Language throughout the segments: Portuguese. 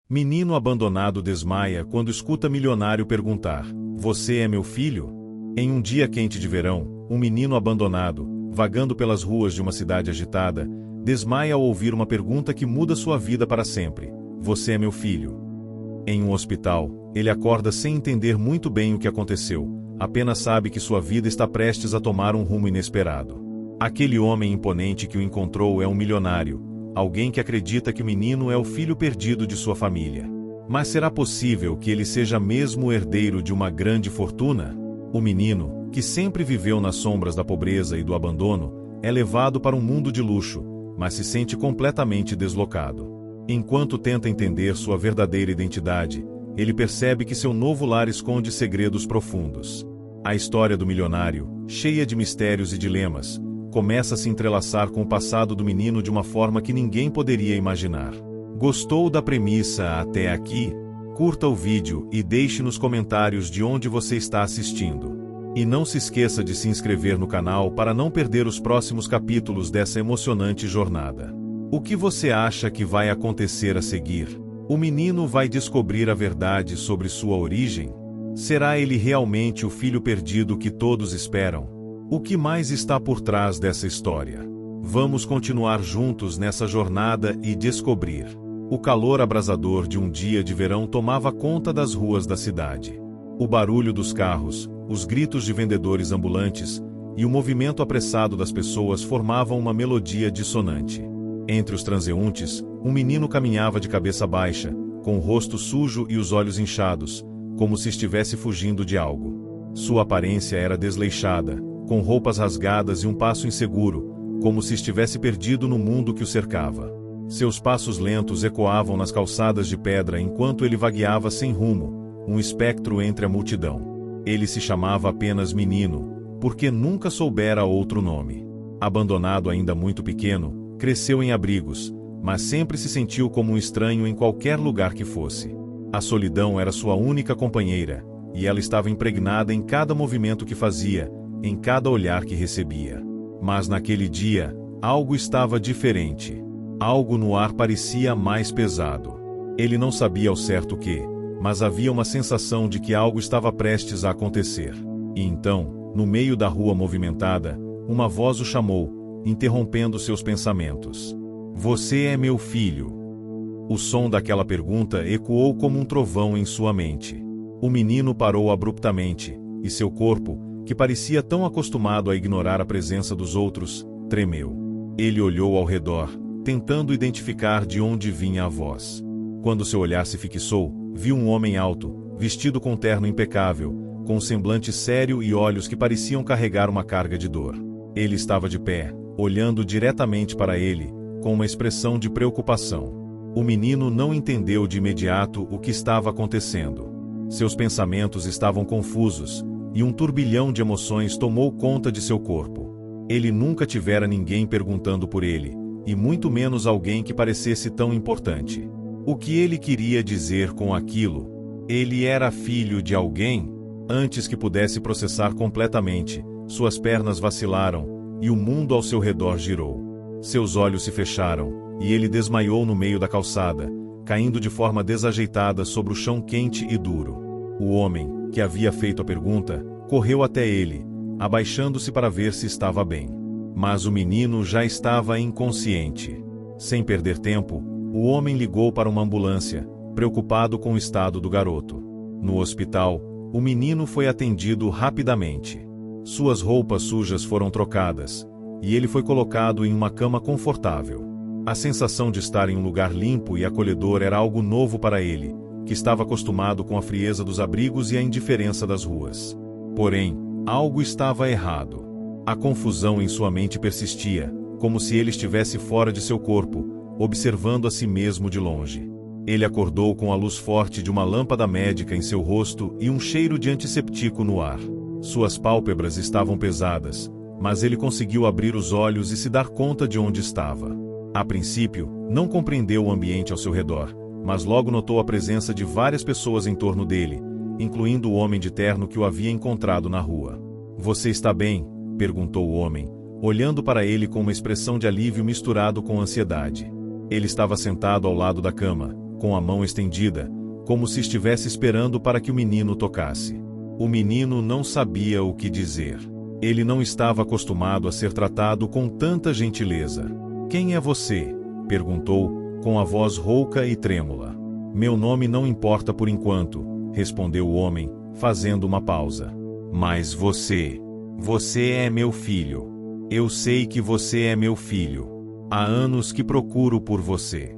Menino abandonado desmaia quando escuta milionário perguntar: "Você é meu filho?" Em um dia quente de verão, um menino abandonado, vagando pelas ruas de uma cidade agitada, desmaia ao ouvir uma pergunta que muda sua vida para sempre: "Você é meu filho?" Em um hospital, ele acorda sem entender muito bem o que aconteceu, apenas sabe que sua vida está prestes a tomar um rumo inesperado. Aquele homem imponente que o encontrou é um milionário, alguém que acredita que o menino é o filho perdido de sua família. Mas será possível que ele seja mesmo o herdeiro de uma grande fortuna? O menino, que sempre viveu nas sombras da pobreza e do abandono, é levado para um mundo de luxo, mas se sente completamente deslocado. Enquanto tenta entender sua verdadeira identidade, ele percebe que seu novo lar esconde segredos profundos. A história do milionário, cheia de mistérios e dilemas, começa a se entrelaçar com o passado do menino de uma forma que ninguém poderia imaginar. Gostou da premissa até aqui? Curta o vídeo e deixe nos comentários de onde você está assistindo. E não se esqueça de se inscrever no canal para não perder os próximos capítulos dessa emocionante jornada. O que você acha que vai acontecer a seguir? O menino vai descobrir a verdade sobre sua origem? Será ele realmente o filho perdido que todos esperam? O que mais está por trás dessa história? Vamos continuar juntos nessa jornada e descobrir. O calor abrasador de um dia de verão tomava conta das ruas da cidade. O barulho dos carros, os gritos de vendedores ambulantes e o movimento apressado das pessoas formavam uma melodia dissonante. Entre os transeuntes, um menino caminhava de cabeça baixa, com o rosto sujo e os olhos inchados, como se estivesse fugindo de algo. Sua aparência era desleixada, com roupas rasgadas e um passo inseguro, como se estivesse perdido no mundo que o cercava. Seus passos lentos ecoavam nas calçadas de pedra enquanto ele vagueava sem rumo, um espectro entre a multidão. Ele se chamava apenas Menino, porque nunca soubera outro nome. Abandonado ainda muito pequeno, cresceu em abrigos, mas sempre se sentiu como um estranho em qualquer lugar que fosse. A solidão era sua única companheira, e ela estava impregnada em cada movimento que fazia, em cada olhar que recebia. Mas naquele dia, algo estava diferente. Algo no ar parecia mais pesado. Ele não sabia ao certo o que, mas havia uma sensação de que algo estava prestes a acontecer. E então, no meio da rua movimentada, uma voz o chamou, interrompendo seus pensamentos. "Você é meu filho." O som daquela pergunta ecoou como um trovão em sua mente. O menino parou abruptamente, e seu corpo, que parecia tão acostumado a ignorar a presença dos outros, tremeu. Ele olhou ao redor, tentando identificar de onde vinha a voz. Quando seu olhar se fixou, viu um homem alto, vestido com um terno impecável, com um semblante sério e olhos que pareciam carregar uma carga de dor. Ele estava de pé, olhando diretamente para ele, com uma expressão de preocupação. O menino não entendeu de imediato o que estava acontecendo. Seus pensamentos estavam confusos, e um turbilhão de emoções tomou conta de seu corpo. Ele nunca tivera ninguém perguntando por ele, e muito menos alguém que parecesse tão importante. O que ele queria dizer com aquilo? Ele era filho de alguém? Antes que pudesse processar completamente, suas pernas vacilaram, e o mundo ao seu redor girou. Seus olhos se fecharam, e ele desmaiou no meio da calçada, caindo de forma desajeitada sobre o chão quente e duro. O homem, que havia feito a pergunta, correu até ele, abaixando-se para ver se estava bem. Mas o menino já estava inconsciente. Sem perder tempo, o homem ligou para uma ambulância, preocupado com o estado do garoto. No hospital, o menino foi atendido rapidamente. Suas roupas sujas foram trocadas, e ele foi colocado em uma cama confortável. A sensação de estar em um lugar limpo e acolhedor era algo novo para ele, que estava acostumado com a frieza dos abrigos e a indiferença das ruas. Porém, algo estava errado. A confusão em sua mente persistia, como se ele estivesse fora de seu corpo, observando a si mesmo de longe. Ele acordou com a luz forte de uma lâmpada médica em seu rosto e um cheiro de antisséptico no ar. Suas pálpebras estavam pesadas, mas ele conseguiu abrir os olhos e se dar conta de onde estava. A princípio, não compreendeu o ambiente ao seu redor, mas logo notou a presença de várias pessoas em torno dele, incluindo o homem de terno que o havia encontrado na rua. "Você está bem?" perguntou o homem, olhando para ele com uma expressão de alívio misturado com ansiedade. Ele estava sentado ao lado da cama, com a mão estendida, como se estivesse esperando para que o menino tocasse. O menino não sabia o que dizer. Ele não estava acostumado a ser tratado com tanta gentileza. "Quem é você?" perguntou, com a voz rouca e trêmula. "Meu nome não importa por enquanto", respondeu o homem, fazendo uma pausa. "Mas você é meu filho. Eu sei que você é meu filho. Há anos que procuro por você."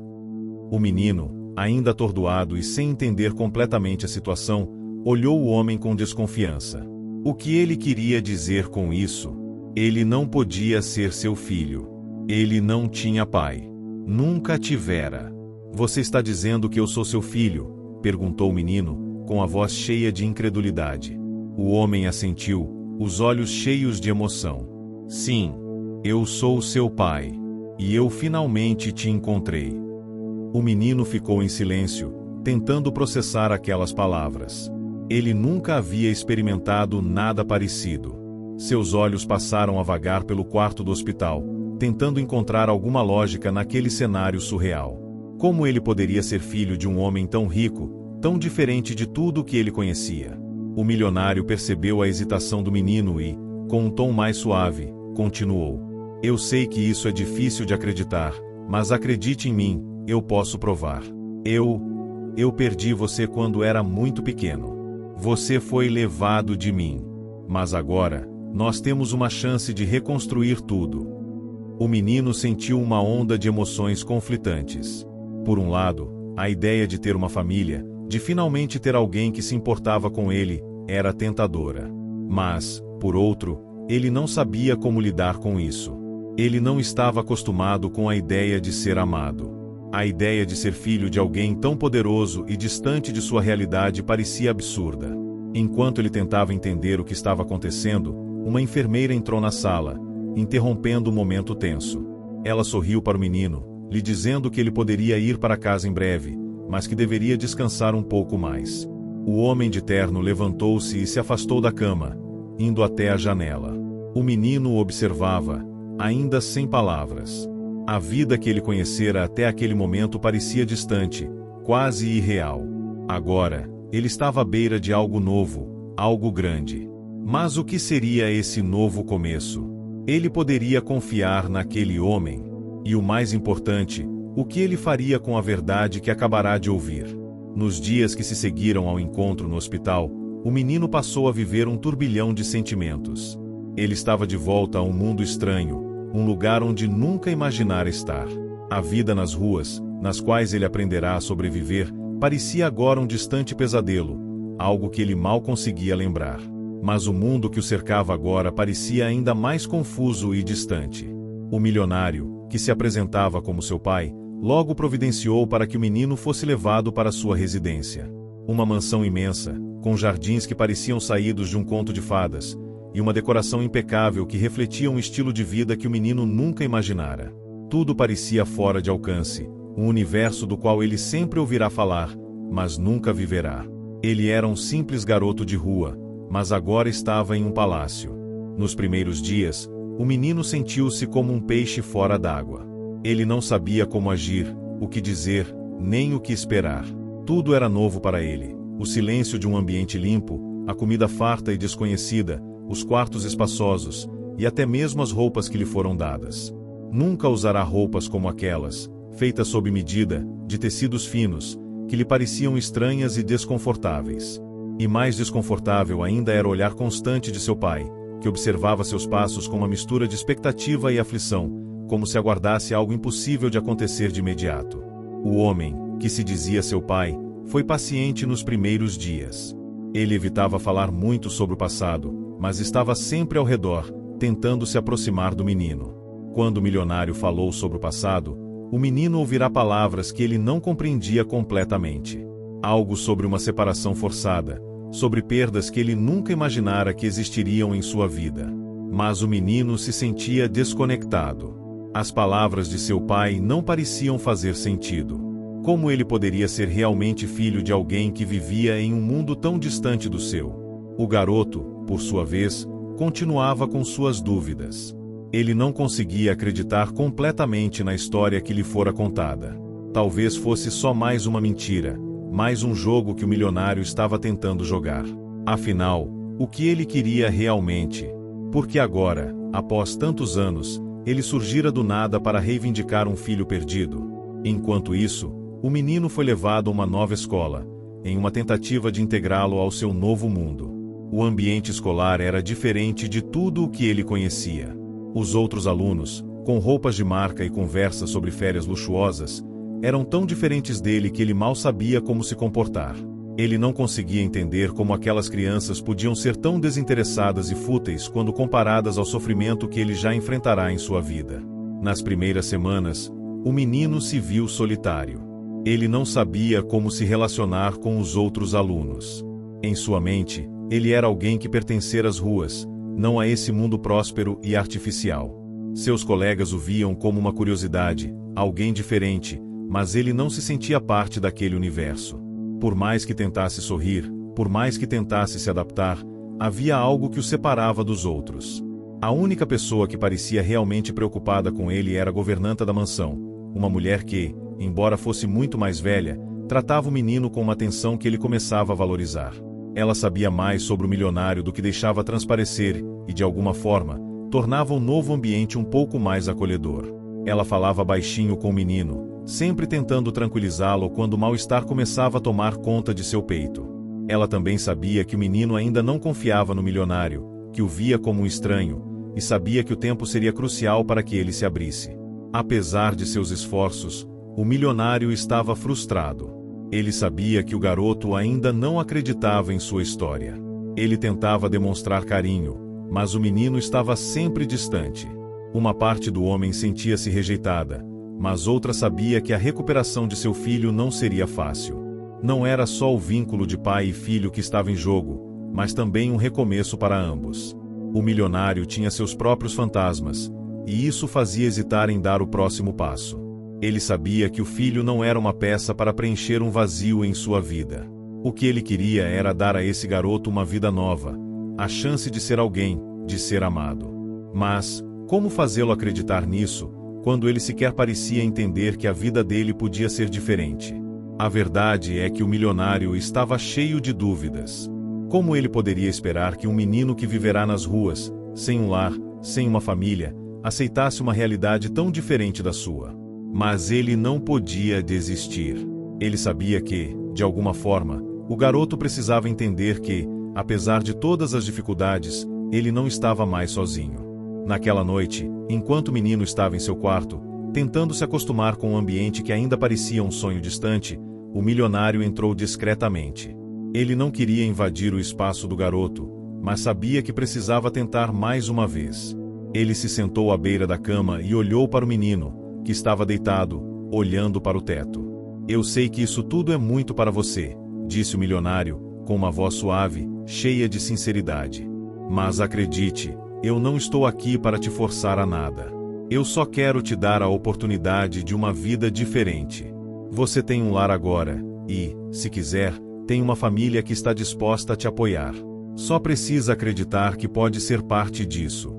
O menino, ainda atordoado e sem entender completamente a situação, olhou o homem com desconfiança. O que ele queria dizer com isso? Ele não podia ser seu filho. Ele não tinha pai. Nunca tivera. "Você está dizendo que eu sou seu filho?" perguntou o menino, com a voz cheia de incredulidade. O homem assentiu, os olhos cheios de emoção. "Sim, eu sou seu pai. E eu finalmente te encontrei." O menino ficou em silêncio, tentando processar aquelas palavras. Ele nunca havia experimentado nada parecido. Seus olhos passaram a vagar pelo quarto do hospital, tentando encontrar alguma lógica naquele cenário surreal. Como ele poderia ser filho de um homem tão rico, tão diferente de tudo o que ele conhecia? O milionário percebeu a hesitação do menino e, com um tom mais suave, continuou: "Eu sei que isso é difícil de acreditar, mas acredite em mim, eu posso provar. Eu perdi você quando era muito pequeno. Você foi levado de mim. Mas agora, nós temos uma chance de reconstruir tudo." O menino sentiu uma onda de emoções conflitantes. Por um lado, a ideia de ter uma família, de finalmente ter alguém que se importava com ele, era tentadora. Mas, por outro, ele não sabia como lidar com isso. Ele não estava acostumado com a ideia de ser amado. A ideia de ser filho de alguém tão poderoso e distante de sua realidade parecia absurda. Enquanto ele tentava entender o que estava acontecendo, uma enfermeira entrou na sala, interrompendo o momento tenso. Ela sorriu para o menino, lhe dizendo que ele poderia ir para casa em breve, mas que deveria descansar um pouco mais. O homem de terno levantou-se e se afastou da cama, indo até a janela. O menino o observava, ainda sem palavras. A vida que ele conhecera até aquele momento parecia distante, quase irreal. Agora, ele estava à beira de algo novo, algo grande. Mas o que seria esse novo começo? Ele poderia confiar naquele homem? E o mais importante, o que ele faria com a verdade que acabará de ouvir? Nos dias que se seguiram ao encontro no hospital, o menino passou a viver um turbilhão de sentimentos. Ele estava de volta a um mundo estranho, um lugar onde nunca imaginara estar. A vida nas ruas, nas quais ele aprenderá a sobreviver, parecia agora um distante pesadelo, algo que ele mal conseguia lembrar. Mas o mundo que o cercava agora parecia ainda mais confuso e distante. O milionário, que se apresentava como seu pai, logo providenciou para que o menino fosse levado para sua residência. Uma mansão imensa, com jardins que pareciam saídos de um conto de fadas, e uma decoração impecável que refletia um estilo de vida que o menino nunca imaginara. Tudo parecia fora de alcance, um universo do qual ele sempre ouvirá falar, mas nunca viverá. Ele era um simples garoto de rua, mas agora estava em um palácio. Nos primeiros dias, o menino sentiu-se como um peixe fora d'água. Ele não sabia como agir, o que dizer, nem o que esperar. Tudo era novo para ele: o silêncio de um ambiente limpo, a comida farta e desconhecida, os quartos espaçosos, e até mesmo as roupas que lhe foram dadas. Nunca usará roupas como aquelas, feitas sob medida, de tecidos finos, que lhe pareciam estranhas e desconfortáveis. E mais desconfortável ainda era o olhar constante de seu pai, que observava seus passos com uma mistura de expectativa e aflição, como se aguardasse algo impossível de acontecer de imediato. O homem, que se dizia seu pai, foi paciente nos primeiros dias. Ele evitava falar muito sobre o passado, mas estava sempre ao redor, tentando se aproximar do menino. Quando o milionário falou sobre o passado, o menino ouvirá palavras que ele não compreendia completamente. Algo sobre uma separação forçada, sobre perdas que ele nunca imaginara que existiriam em sua vida. Mas o menino se sentia desconectado. As palavras de seu pai não pareciam fazer sentido. Como ele poderia ser realmente filho de alguém que vivia em um mundo tão distante do seu? O garoto, por sua vez, continuava com suas dúvidas. Ele não conseguia acreditar completamente na história que lhe fora contada. Talvez fosse só mais uma mentira, mais um jogo que o milionário estava tentando jogar. Afinal, o que ele queria realmente? Porque agora, após tantos anos, ele surgira do nada para reivindicar um filho perdido. Enquanto isso, o menino foi levado a uma nova escola, em uma tentativa de integrá-lo ao seu novo mundo. O ambiente escolar era diferente de tudo o que ele conhecia. Os outros alunos, com roupas de marca e conversas sobre férias luxuosas, eram tão diferentes dele que ele mal sabia como se comportar. Ele não conseguia entender como aquelas crianças podiam ser tão desinteressadas e fúteis quando comparadas ao sofrimento que ele já enfrentará em sua vida. Nas primeiras semanas, o menino se viu solitário. Ele não sabia como se relacionar com os outros alunos. Em sua mente, ele era alguém que pertencia às ruas, não a esse mundo próspero e artificial. Seus colegas o viam como uma curiosidade, alguém diferente, mas ele não se sentia parte daquele universo. Por mais que tentasse sorrir, por mais que tentasse se adaptar, havia algo que o separava dos outros. A única pessoa que parecia realmente preocupada com ele era a governanta da mansão, uma mulher que, embora fosse muito mais velha, tratava o menino com uma atenção que ele começava a valorizar. Ela sabia mais sobre o milionário do que deixava transparecer e, de alguma forma, tornava o novo ambiente um pouco mais acolhedor. Ela falava baixinho com o menino, sempre tentando tranquilizá-lo quando o mal-estar começava a tomar conta de seu peito. Ela também sabia que o menino ainda não confiava no milionário, que o via como um estranho, e sabia que o tempo seria crucial para que ele se abrisse. Apesar de seus esforços, o milionário estava frustrado. Ele sabia que o garoto ainda não acreditava em sua história. Ele tentava demonstrar carinho, mas o menino estava sempre distante. Uma parte do homem sentia-se rejeitada, mas outra sabia que a recuperação de seu filho não seria fácil. Não era só o vínculo de pai e filho que estava em jogo, mas também um recomeço para ambos. O milionário tinha seus próprios fantasmas, e isso fazia hesitar em dar o próximo passo. Ele sabia que o filho não era uma peça para preencher um vazio em sua vida. O que ele queria era dar a esse garoto uma vida nova, a chance de ser alguém, de ser amado. Mas, como fazê-lo acreditar nisso, quando ele sequer parecia entender que a vida dele podia ser diferente? A verdade é que o milionário estava cheio de dúvidas. Como ele poderia esperar que um menino que viverá nas ruas, sem um lar, sem uma família, aceitasse uma realidade tão diferente da sua? Mas ele não podia desistir. Ele sabia que, de alguma forma, o garoto precisava entender que, apesar de todas as dificuldades, ele não estava mais sozinho. Naquela noite, enquanto o menino estava em seu quarto, tentando se acostumar com um ambiente que ainda parecia um sonho distante, o milionário entrou discretamente. Ele não queria invadir o espaço do garoto, mas sabia que precisava tentar mais uma vez. Ele se sentou à beira da cama e olhou para o menino, que estava deitado, olhando para o teto. "Eu sei que isso tudo é muito para você", disse o milionário, com uma voz suave, cheia de sinceridade. "Mas acredite, eu não estou aqui para te forçar a nada. Eu só quero te dar a oportunidade de uma vida diferente. Você tem um lar agora, e, se quiser, tem uma família que está disposta a te apoiar. Só precisa acreditar que pode ser parte disso."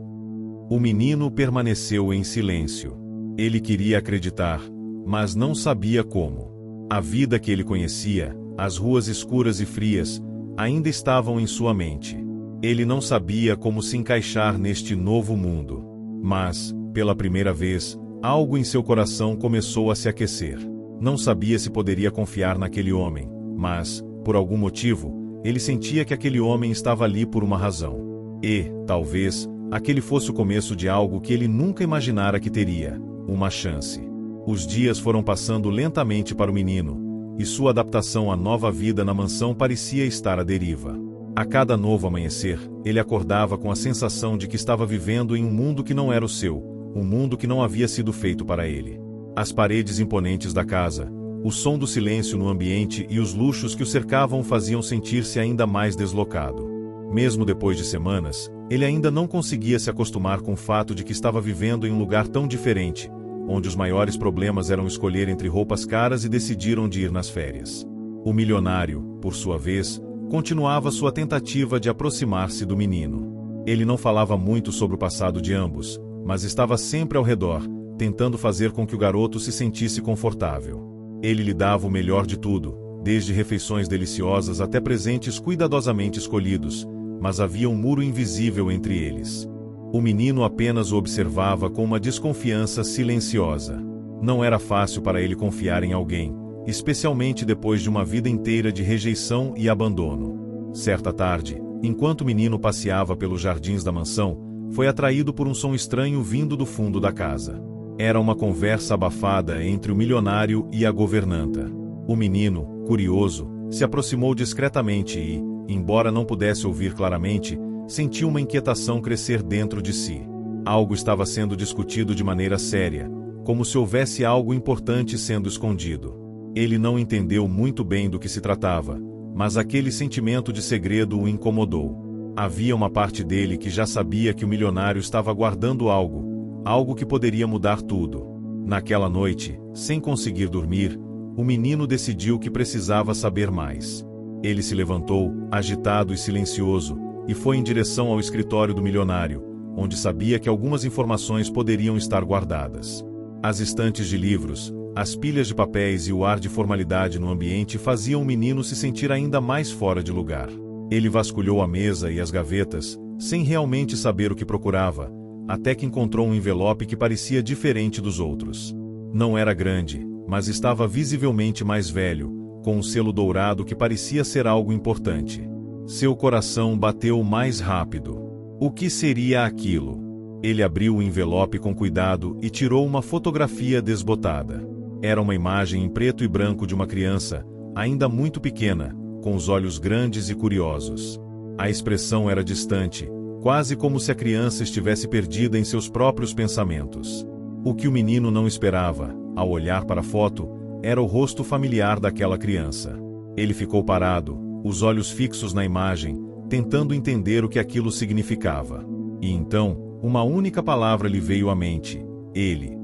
O menino permaneceu em silêncio. Ele queria acreditar, mas não sabia como. A vida que ele conhecia, as ruas escuras e frias, ainda estavam em sua mente. Ele não sabia como se encaixar neste novo mundo. Mas, pela primeira vez, algo em seu coração começou a se aquecer. Não sabia se poderia confiar naquele homem, mas, por algum motivo, ele sentia que aquele homem estava ali por uma razão. E, talvez, aquele fosse o começo de algo que ele nunca imaginara que teria, uma chance. Os dias foram passando lentamente para o menino, e sua adaptação à nova vida na mansão parecia estar à deriva. A cada novo amanhecer, ele acordava com a sensação de que estava vivendo em um mundo que não era o seu, um mundo que não havia sido feito para ele. As paredes imponentes da casa, o som do silêncio no ambiente e os luxos que o cercavam o faziam sentir-se ainda mais deslocado. Mesmo depois de semanas, ele ainda não conseguia se acostumar com o fato de que estava vivendo em um lugar tão diferente, onde os maiores problemas eram escolher entre roupas caras e decidir onde ir nas férias. O milionário, por sua vez, continuava sua tentativa de aproximar-se do menino. Ele não falava muito sobre o passado de ambos, mas estava sempre ao redor, tentando fazer com que o garoto se sentisse confortável. Ele lhe dava o melhor de tudo, desde refeições deliciosas até presentes cuidadosamente escolhidos, mas havia um muro invisível entre eles. O menino apenas o observava com uma desconfiança silenciosa. Não era fácil para ele confiar em alguém, especialmente depois de uma vida inteira de rejeição e abandono. Certa tarde, enquanto o menino passeava pelos jardins da mansão, foi atraído por um som estranho vindo do fundo da casa. Era uma conversa abafada entre o milionário e a governanta. O menino, curioso, se aproximou discretamente e, embora não pudesse ouvir claramente, sentiu uma inquietação crescer dentro de si. Algo estava sendo discutido de maneira séria, como se houvesse algo importante sendo escondido. Ele não entendeu muito bem do que se tratava, mas aquele sentimento de segredo o incomodou. Havia uma parte dele que já sabia que o milionário estava guardando algo que poderia mudar tudo. Naquela noite, sem conseguir dormir, o menino decidiu que precisava saber mais. Ele se levantou, agitado e silencioso, e foi em direção ao escritório do milionário, onde sabia que algumas informações poderiam estar guardadas. As estantes de livros, as pilhas de papéis e o ar de formalidade no ambiente faziam o menino se sentir ainda mais fora de lugar. Ele vasculhou a mesa e as gavetas, sem realmente saber o que procurava, até que encontrou um envelope que parecia diferente dos outros. Não era grande, mas estava visivelmente mais velho, com um selo dourado que parecia ser algo importante. Seu coração bateu mais rápido. O que seria aquilo? Ele abriu o envelope com cuidado e tirou uma fotografia desbotada. Era uma imagem em preto e branco de uma criança, ainda muito pequena, com os olhos grandes e curiosos. A expressão era distante, quase como se a criança estivesse perdida em seus próprios pensamentos. O que o menino não esperava, ao olhar para a foto, era o rosto familiar daquela criança. Ele ficou parado, os olhos fixos na imagem, tentando entender o que aquilo significava. E então, uma única palavra lhe veio à mente: ele.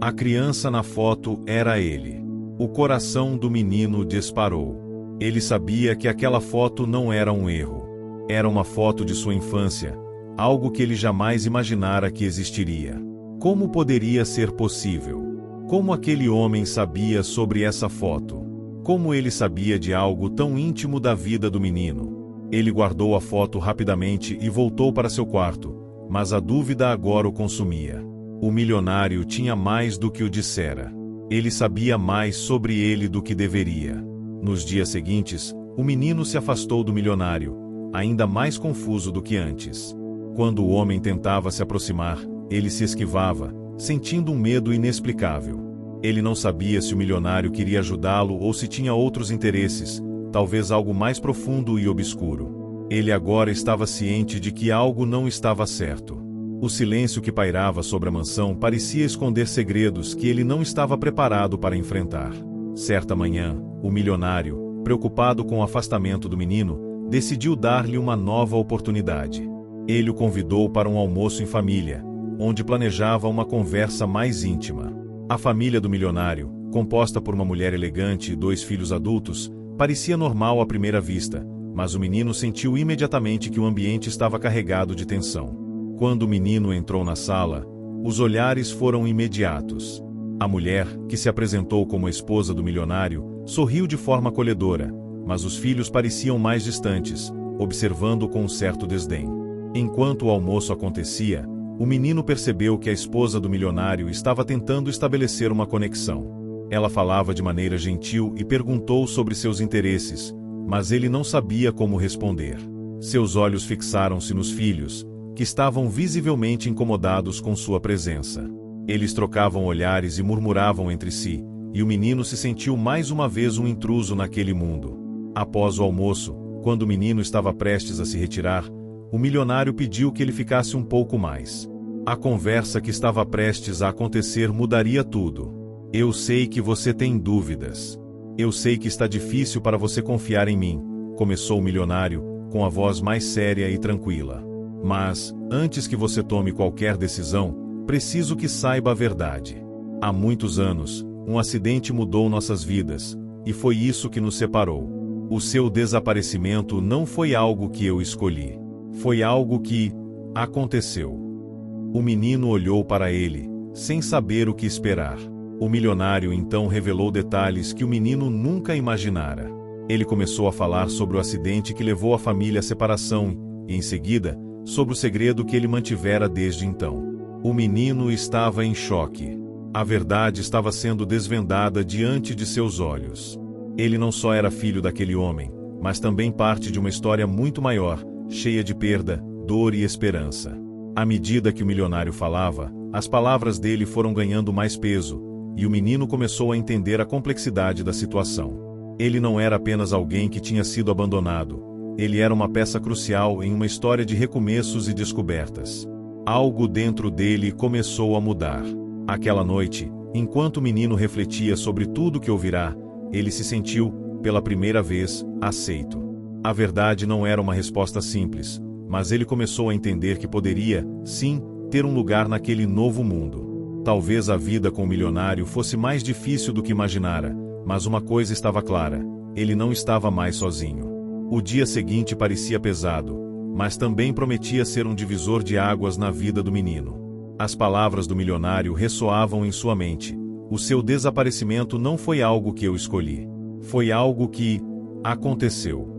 A criança na foto era ele. O coração do menino disparou. Ele sabia que aquela foto não era um erro. Era uma foto de sua infância, algo que ele jamais imaginara que existiria. Como poderia ser possível? Como aquele homem sabia sobre essa foto? Como ele sabia de algo tão íntimo da vida do menino? Ele guardou a foto rapidamente e voltou para seu quarto, mas a dúvida agora o consumia. O milionário tinha mais do que o dissera. Ele sabia mais sobre ele do que deveria. Nos dias seguintes, o menino se afastou do milionário, ainda mais confuso do que antes. Quando o homem tentava se aproximar, ele se esquivava, sentindo um medo inexplicável. Ele não sabia se o milionário queria ajudá-lo ou se tinha outros interesses, talvez algo mais profundo e obscuro. Ele agora estava ciente de que algo não estava certo. O silêncio que pairava sobre a mansão parecia esconder segredos que ele não estava preparado para enfrentar. Certa manhã, o milionário, preocupado com o afastamento do menino, decidiu dar-lhe uma nova oportunidade. Ele o convidou para um almoço em família, onde planejava uma conversa mais íntima. A família do milionário, composta por uma mulher elegante e 2 filhos adultos, parecia normal à primeira vista, mas o menino sentiu imediatamente que o ambiente estava carregado de tensão. Quando o menino entrou na sala, os olhares foram imediatos. A mulher, que se apresentou como a esposa do milionário, sorriu de forma acolhedora, mas os filhos pareciam mais distantes, observando com um certo desdém. Enquanto o almoço acontecia, o menino percebeu que a esposa do milionário estava tentando estabelecer uma conexão. Ela falava de maneira gentil e perguntou sobre seus interesses, mas ele não sabia como responder. Seus olhos fixaram-se nos filhos, que estavam visivelmente incomodados com sua presença. Eles trocavam olhares e murmuravam entre si, e o menino se sentiu mais uma vez um intruso naquele mundo. Após o almoço, quando o menino estava prestes a se retirar, o milionário pediu que ele ficasse um pouco mais. A conversa que estava prestes a acontecer mudaria tudo. Eu sei que você tem dúvidas. Eu sei que está difícil para você confiar em mim, começou o milionário, com a voz mais séria e tranquila. Mas, antes que você tome qualquer decisão, preciso que saiba a verdade. Há muitos anos, um acidente mudou nossas vidas, e foi isso que nos separou. O seu desaparecimento não foi algo que eu escolhi. Foi algo que aconteceu. O menino olhou para ele, sem saber o que esperar. O milionário então revelou detalhes que o menino nunca imaginara. Ele começou a falar sobre o acidente que levou a família à separação e, em seguida, sobre o segredo que ele mantivera desde então. O menino estava em choque. A verdade estava sendo desvendada diante de seus olhos. Ele não só era filho daquele homem, mas também parte de uma história muito maior, cheia de perda, dor e esperança. À medida que o milionário falava, as palavras dele foram ganhando mais peso, e o menino começou a entender a complexidade da situação. Ele não era apenas alguém que tinha sido abandonado, ele era uma peça crucial em uma história de recomeços e descobertas. Algo dentro dele começou a mudar. Aquela noite, enquanto o menino refletia sobre tudo que ouvirá, ele se sentiu, pela primeira vez, aceito. A verdade não era uma resposta simples, mas ele começou a entender que poderia, sim, ter um lugar naquele novo mundo. Talvez a vida com o milionário fosse mais difícil do que imaginara, mas uma coisa estava clara: ele não estava mais sozinho. O dia seguinte parecia pesado, mas também prometia ser um divisor de águas na vida do menino. As palavras do milionário ressoavam em sua mente: o seu desaparecimento não foi algo que eu escolhi. Foi algo que aconteceu.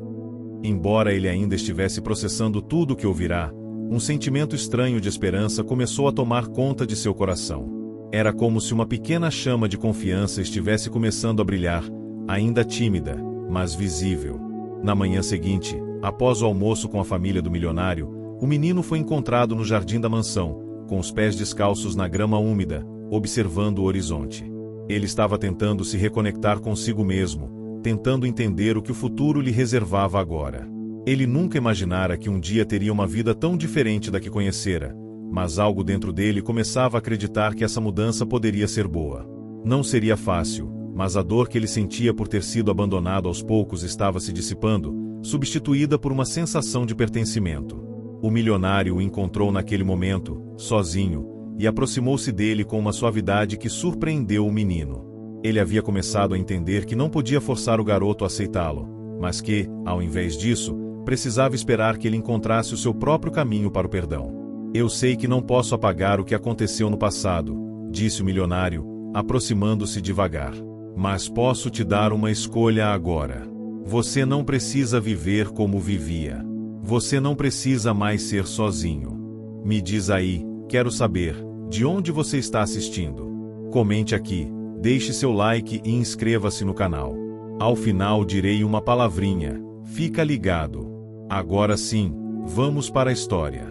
Embora ele ainda estivesse processando tudo o que ouvirá, um sentimento estranho de esperança começou a tomar conta de seu coração. Era como se uma pequena chama de confiança estivesse começando a brilhar, ainda tímida, mas visível. Na manhã seguinte, após o almoço com a família do milionário, o menino foi encontrado no jardim da mansão, com os pés descalços na grama úmida, observando o horizonte. Ele estava tentando se reconectar consigo mesmo, tentando entender o que o futuro lhe reservava agora. Ele nunca imaginara que um dia teria uma vida tão diferente da que conhecera, mas algo dentro dele começava a acreditar que essa mudança poderia ser boa. Não seria fácil, mas a dor que ele sentia por ter sido abandonado aos poucos estava se dissipando, substituída por uma sensação de pertencimento. O milionário o encontrou naquele momento, sozinho, e aproximou-se dele com uma suavidade que surpreendeu o menino. Ele havia começado a entender que não podia forçar o garoto a aceitá-lo, mas que, ao invés disso, precisava esperar que ele encontrasse o seu próprio caminho para o perdão. Eu sei que não posso apagar o que aconteceu no passado, disse o milionário, aproximando-se devagar. Mas posso te dar uma escolha agora. Você não precisa viver como vivia. Você não precisa mais ser sozinho. Me diz aí, quero saber, de onde você está assistindo? Comente aqui, deixe seu like e inscreva-se no canal. Ao final direi uma palavrinha, fica ligado. Agora sim, vamos para a história.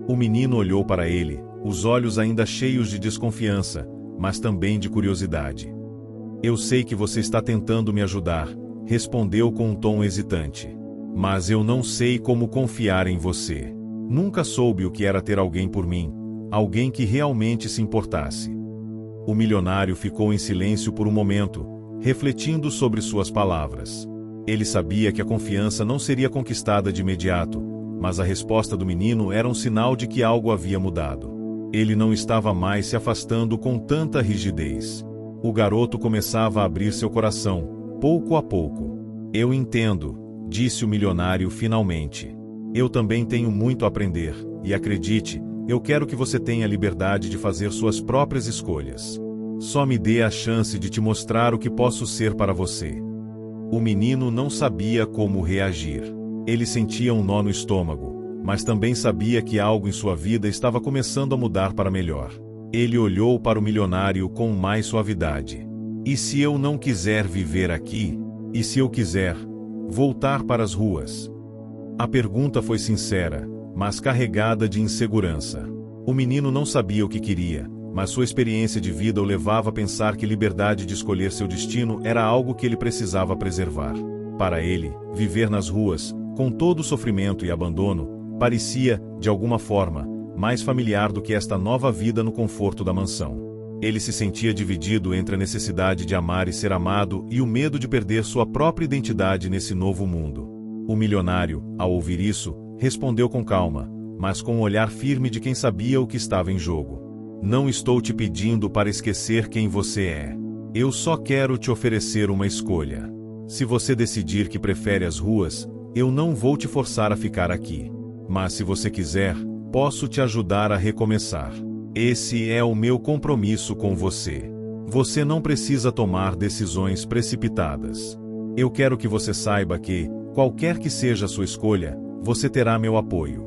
O menino olhou para ele, os olhos ainda cheios de desconfiança, mas também de curiosidade. Eu sei que você está tentando me ajudar, respondeu com um tom hesitante. Mas eu não sei como confiar em você. Nunca soube o que era ter alguém por mim, alguém que realmente se importasse. O milionário ficou em silêncio por um momento, refletindo sobre suas palavras. Ele sabia que a confiança não seria conquistada de imediato, mas a resposta do menino era um sinal de que algo havia mudado. Ele não estava mais se afastando com tanta rigidez. O garoto começava a abrir seu coração, pouco a pouco. Eu entendo, disse o milionário finalmente. Eu também tenho muito a aprender, e acredite, eu quero que você tenha a liberdade de fazer suas próprias escolhas. Só me dê a chance de te mostrar o que posso ser para você. O menino não sabia como reagir. Ele sentia um nó no estômago, mas também sabia que algo em sua vida estava começando a mudar para melhor. Ele olhou para o milionário com mais suavidade. E se eu não quiser viver aqui? E se eu quiser voltar para as ruas? A pergunta foi sincera, mas carregada de insegurança. O menino não sabia o que queria, mas sua experiência de vida o levava a pensar que liberdade de escolher seu destino era algo que ele precisava preservar. Para ele, viver nas ruas, com todo o sofrimento e abandono, parecia, de alguma forma, mais familiar do que esta nova vida no conforto da mansão. Ele se sentia dividido entre a necessidade de amar e ser amado e o medo de perder sua própria identidade nesse novo mundo. O milionário, ao ouvir isso, respondeu com calma, mas com um olhar firme de quem sabia o que estava em jogo. Não estou te pedindo para esquecer quem você é. Eu só quero te oferecer uma escolha. Se você decidir que prefere as ruas, eu não vou te forçar a ficar aqui. Mas se você quiser, posso te ajudar a recomeçar. Esse é o meu compromisso com você. Você não precisa tomar decisões precipitadas. Eu quero que você saiba que, qualquer que seja a sua escolha, você terá meu apoio.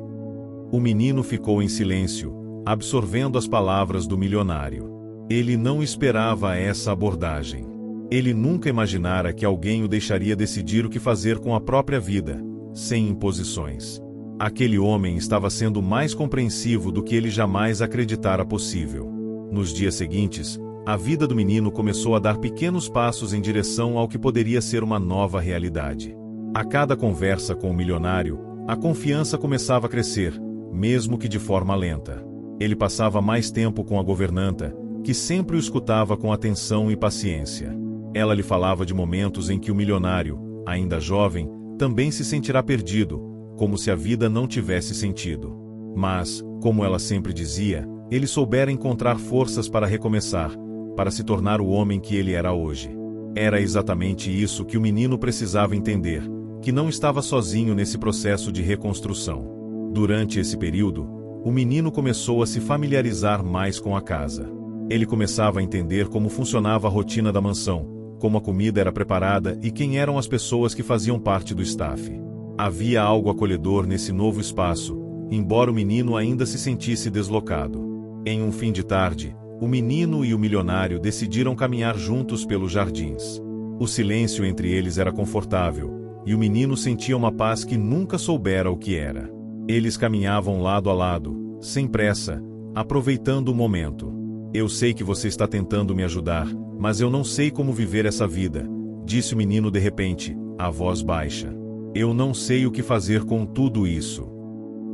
O menino ficou em silêncio, absorvendo as palavras do milionário. Ele não esperava essa abordagem. Ele nunca imaginara que alguém o deixaria decidir o que fazer com a própria vida, sem imposições. Aquele homem estava sendo mais compreensivo do que ele jamais acreditara possível. Nos dias seguintes, a vida do menino começou a dar pequenos passos em direção ao que poderia ser uma nova realidade. A cada conversa com o milionário, a confiança começava a crescer, mesmo que de forma lenta. Ele passava mais tempo com a governanta, que sempre o escutava com atenção e paciência. Ela lhe falava de momentos em que o milionário, ainda jovem, também se sentirá perdido, como se a vida não tivesse sentido. Mas, como ela sempre dizia, ele soubera encontrar forças para recomeçar, para se tornar o homem que ele era hoje. Era exatamente isso que o menino precisava entender, que não estava sozinho nesse processo de reconstrução. Durante esse período, o menino começou a se familiarizar mais com a casa. Ele começava a entender como funcionava a rotina da mansão, como a comida era preparada e quem eram as pessoas que faziam parte do staff. Havia algo acolhedor nesse novo espaço, embora o menino ainda se sentisse deslocado. Em um fim de tarde, o menino e o milionário decidiram caminhar juntos pelos jardins. O silêncio entre eles era confortável, e o menino sentia uma paz que nunca soubera o que era. Eles caminhavam lado a lado, sem pressa, aproveitando o momento. Eu sei que você está tentando me ajudar, mas eu não sei como viver essa vida, disse o menino de repente, a voz baixa. Eu não sei o que fazer com tudo isso.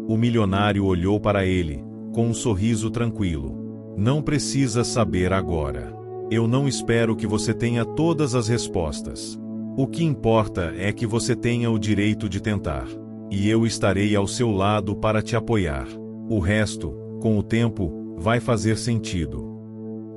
O milionário olhou para ele, com um sorriso tranquilo. Não precisa saber agora. Eu não espero que você tenha todas as respostas. O que importa é que você tenha o direito de tentar. E eu estarei ao seu lado para te apoiar. O resto, com o tempo, vai fazer sentido.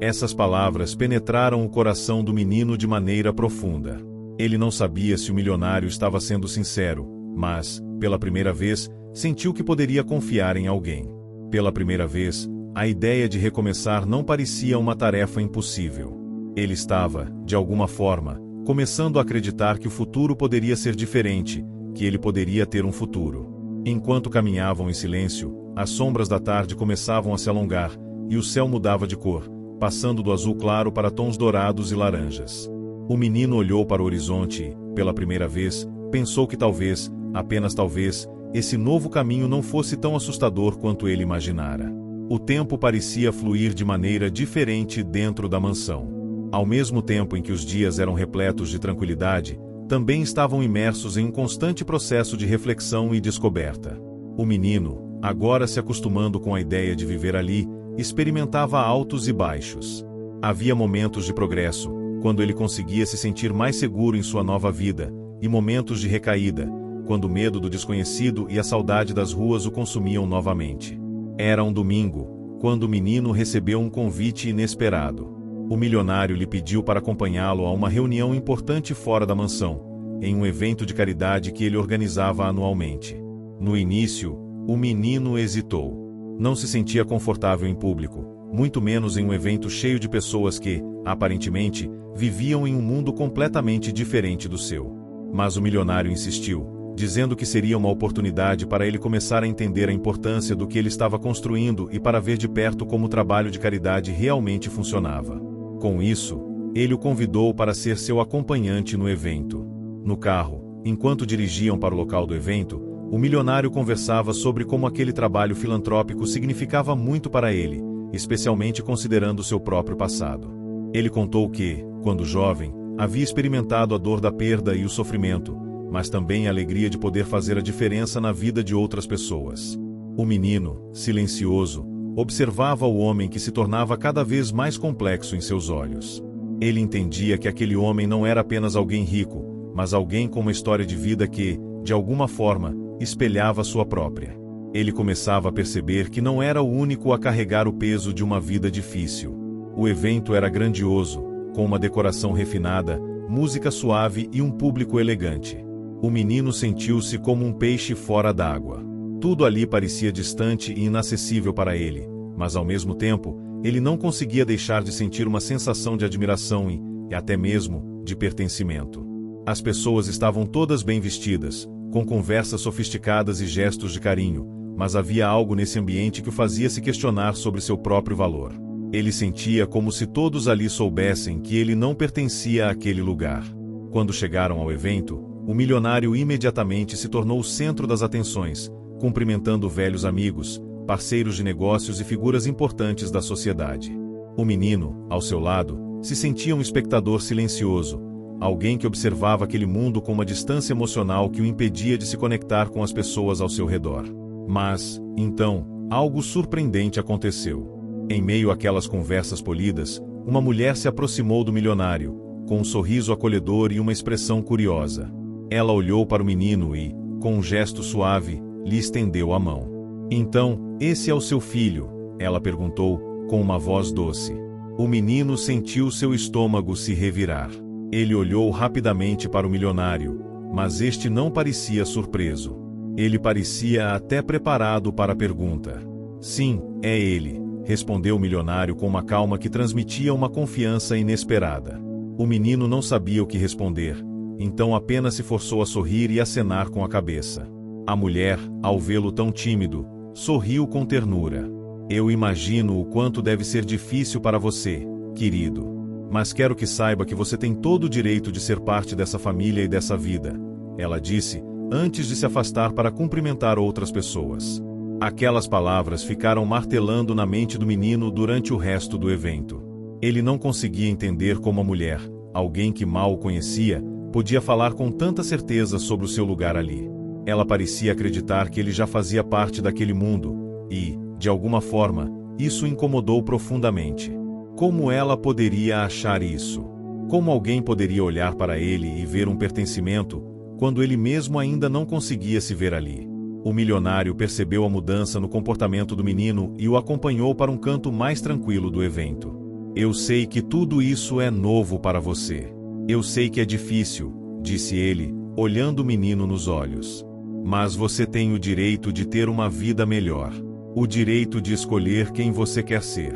Essas palavras penetraram o coração do menino de maneira profunda. Ele não sabia se o milionário estava sendo sincero, mas, pela primeira vez, sentiu que poderia confiar em alguém. Pela primeira vez, a ideia de recomeçar não parecia uma tarefa impossível. Ele estava, de alguma forma, começando a acreditar que o futuro poderia ser diferente, que ele poderia ter um futuro. Enquanto caminhavam em silêncio, as sombras da tarde começavam a se alongar, e o céu mudava de cor, passando do azul claro para tons dourados e laranjas. O menino olhou para o horizonte e, pela primeira vez, pensou que talvez, apenas talvez, esse novo caminho não fosse tão assustador quanto ele imaginara. O tempo parecia fluir de maneira diferente dentro da mansão. Ao mesmo tempo em que os dias eram repletos de tranquilidade, também estavam imersos em um constante processo de reflexão e descoberta. O menino, agora se acostumando com a ideia de viver ali, experimentava altos e baixos. Havia momentos de progresso, quando ele conseguia se sentir mais seguro em sua nova vida, e momentos de recaída, quando o medo do desconhecido e a saudade das ruas o consumiam novamente. Era um domingo, quando o menino recebeu um convite inesperado. O milionário lhe pediu para acompanhá-lo a uma reunião importante fora da mansão, em um evento de caridade que ele organizava anualmente. No início, o menino hesitou. Não se sentia confortável em público, muito menos em um evento cheio de pessoas que, aparentemente, viviam em um mundo completamente diferente do seu. Mas o milionário insistiu, dizendo que seria uma oportunidade para ele começar a entender a importância do que ele estava construindo e para ver de perto como o trabalho de caridade realmente funcionava. Com isso, ele o convidou para ser seu acompanhante no evento. No carro, enquanto dirigiam para o local do evento, o milionário conversava sobre como aquele trabalho filantrópico significava muito para ele, especialmente considerando seu próprio passado. Ele contou que, quando jovem, havia experimentado a dor da perda e o sofrimento, mas também a alegria de poder fazer a diferença na vida de outras pessoas. O menino, silencioso, observava o homem que se tornava cada vez mais complexo em seus olhos. Ele entendia que aquele homem não era apenas alguém rico, mas alguém com uma história de vida que, de alguma forma, espelhava sua própria. Ele começava a perceber que não era o único a carregar o peso de uma vida difícil. O evento era grandioso, com uma decoração refinada, música suave e um público elegante. O menino sentiu-se como um peixe fora d'água. Tudo ali parecia distante e inacessível para ele, mas ao mesmo tempo, ele não conseguia deixar de sentir uma sensação de admiração e até mesmo, de pertencimento. As pessoas estavam todas bem vestidas, com conversas sofisticadas e gestos de carinho, mas havia algo nesse ambiente que o fazia se questionar sobre seu próprio valor. Ele sentia como se todos ali soubessem que ele não pertencia àquele lugar. Quando chegaram ao evento, o milionário imediatamente se tornou o centro das atenções, cumprimentando velhos amigos, parceiros de negócios e figuras importantes da sociedade. O menino, ao seu lado, se sentia um espectador silencioso, alguém que observava aquele mundo com uma distância emocional que o impedia de se conectar com as pessoas ao seu redor. Mas, então, algo surpreendente aconteceu. Em meio àquelas conversas polidas, uma mulher se aproximou do milionário, com um sorriso acolhedor e uma expressão curiosa. Ela olhou para o menino e, com um gesto suave, lhe estendeu a mão. "Então, esse é o seu filho?", ela perguntou, com uma voz doce. O menino sentiu seu estômago se revirar. Ele olhou rapidamente para o milionário, mas este não parecia surpreso. Ele parecia até preparado para a pergunta. "Sim, é ele", respondeu o milionário com uma calma que transmitia uma confiança inesperada. O menino não sabia o que responder, então apenas se forçou a sorrir e acenar com a cabeça. A mulher, ao vê-lo tão tímido, sorriu com ternura. "Eu imagino o quanto deve ser difícil para você, querido. Mas quero que saiba que você tem todo o direito de ser parte dessa família e dessa vida", ela disse, antes de se afastar para cumprimentar outras pessoas. Aquelas palavras ficaram martelando na mente do menino durante o resto do evento. Ele não conseguia entender como a mulher, alguém que mal o conhecia, podia falar com tanta certeza sobre o seu lugar ali. Ela parecia acreditar que ele já fazia parte daquele mundo, e, de alguma forma, isso o incomodou profundamente. Como ela poderia achar isso? Como alguém poderia olhar para ele e ver um pertencimento, quando ele mesmo ainda não conseguia se ver ali? O milionário percebeu a mudança no comportamento do menino e o acompanhou para um canto mais tranquilo do evento. "Eu sei que tudo isso é novo para você. Eu sei que é difícil", disse ele, olhando o menino nos olhos. "Mas você tem o direito de ter uma vida melhor. O direito de escolher quem você quer ser."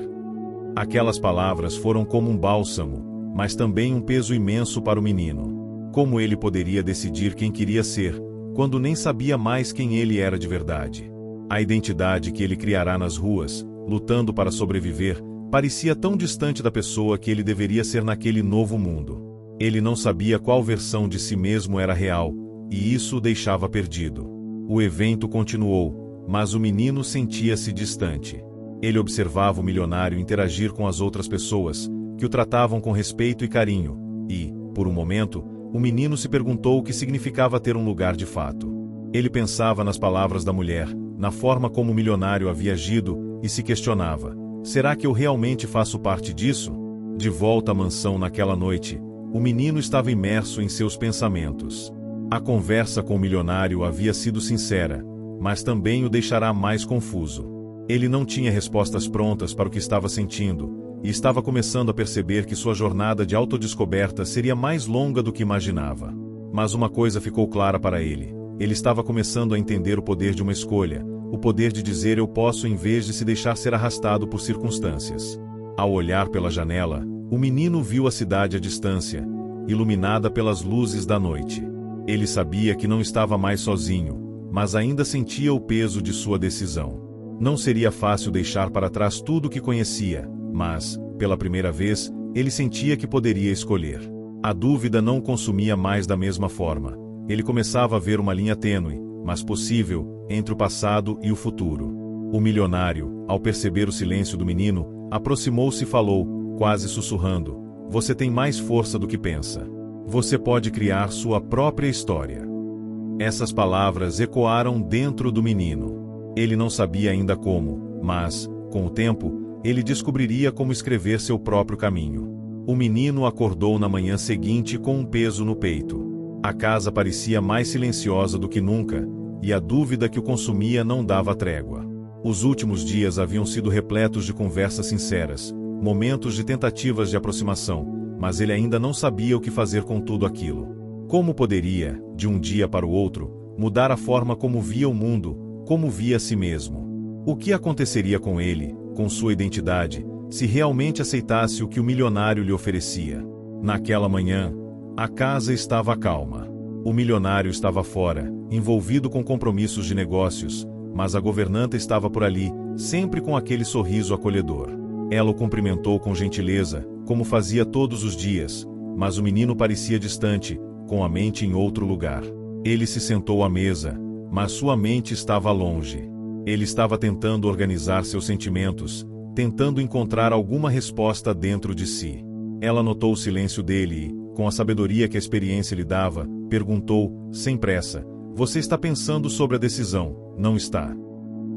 Aquelas palavras foram como um bálsamo, mas também um peso imenso para o menino. Como ele poderia decidir quem queria ser, quando nem sabia mais quem ele era de verdade? A identidade que ele criará nas ruas, lutando para sobreviver, parecia tão distante da pessoa que ele deveria ser naquele novo mundo. Ele não sabia qual versão de si mesmo era real, e isso o deixava perdido. O evento continuou, mas o menino sentia-se distante. Ele observava o milionário interagir com as outras pessoas, que o tratavam com respeito e carinho, e, por um momento, o menino se perguntou o que significava ter um lugar de fato. Ele pensava nas palavras da mulher, na forma como o milionário havia agido, e se questionava: será que eu realmente faço parte disso? De volta à mansão naquela noite, o menino estava imerso em seus pensamentos. A conversa com o milionário havia sido sincera, mas também o deixará mais confuso. Ele não tinha respostas prontas para o que estava sentindo, e estava começando a perceber que sua jornada de autodescoberta seria mais longa do que imaginava. Mas uma coisa ficou clara para ele: ele estava começando a entender o poder de uma escolha, o poder de dizer eu posso em vez de se deixar ser arrastado por circunstâncias. Ao olhar pela janela, o menino viu a cidade à distância, iluminada pelas luzes da noite. Ele sabia que não estava mais sozinho, mas ainda sentia o peso de sua decisão. Não seria fácil deixar para trás tudo o que conhecia, mas, pela primeira vez, ele sentia que poderia escolher. A dúvida não o consumia mais da mesma forma. Ele começava a ver uma linha tênue, mas possível, entre o passado e o futuro. O milionário, ao perceber o silêncio do menino, aproximou-se e falou, quase sussurrando: "Você tem mais força do que pensa. Você pode criar sua própria história." Essas palavras ecoaram dentro do menino. Ele não sabia ainda como, mas, com o tempo, ele descobriria como escrever seu próprio caminho. O menino acordou na manhã seguinte com um peso no peito. A casa parecia mais silenciosa do que nunca, e a dúvida que o consumia não dava trégua. Os últimos dias haviam sido repletos de conversas sinceras, momentos de tentativas de aproximação, mas ele ainda não sabia o que fazer com tudo aquilo. Como poderia, de um dia para o outro, mudar a forma como via o mundo, como via a si mesmo? O que aconteceria com ele, com sua identidade, se realmente aceitasse o que o milionário lhe oferecia. Naquela manhã, a casa estava calma. O milionário estava fora, envolvido com compromissos de negócios, mas a governanta estava por ali, sempre com aquele sorriso acolhedor. Ela o cumprimentou com gentileza, como fazia todos os dias, mas o menino parecia distante, com a mente em outro lugar. Ele se sentou à mesa, mas sua mente estava longe. Ele estava tentando organizar seus sentimentos, tentando encontrar alguma resposta dentro de si. Ela notou o silêncio dele e, com a sabedoria que a experiência lhe dava, perguntou, sem pressa: "Você está pensando sobre a decisão, não está?"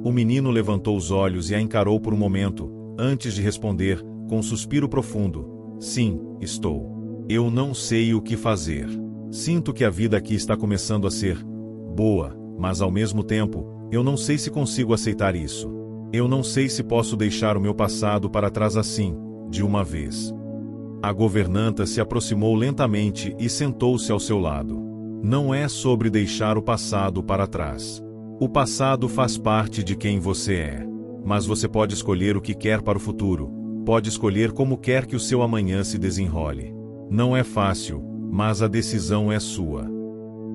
O menino levantou os olhos e a encarou por um momento, antes de responder, com um suspiro profundo: "Sim, estou. Eu não sei o que fazer. Sinto que a vida aqui está começando a ser boa, mas ao mesmo tempo, eu não sei se consigo aceitar isso. Eu não sei se posso deixar o meu passado para trás assim, de uma vez." A governanta se aproximou lentamente e sentou-se ao seu lado. Não é sobre deixar o passado para trás. O passado faz parte de quem você é. Mas você pode escolher o que quer para o futuro, pode escolher como quer que o seu amanhã se desenrole. Não é fácil, mas a decisão é sua.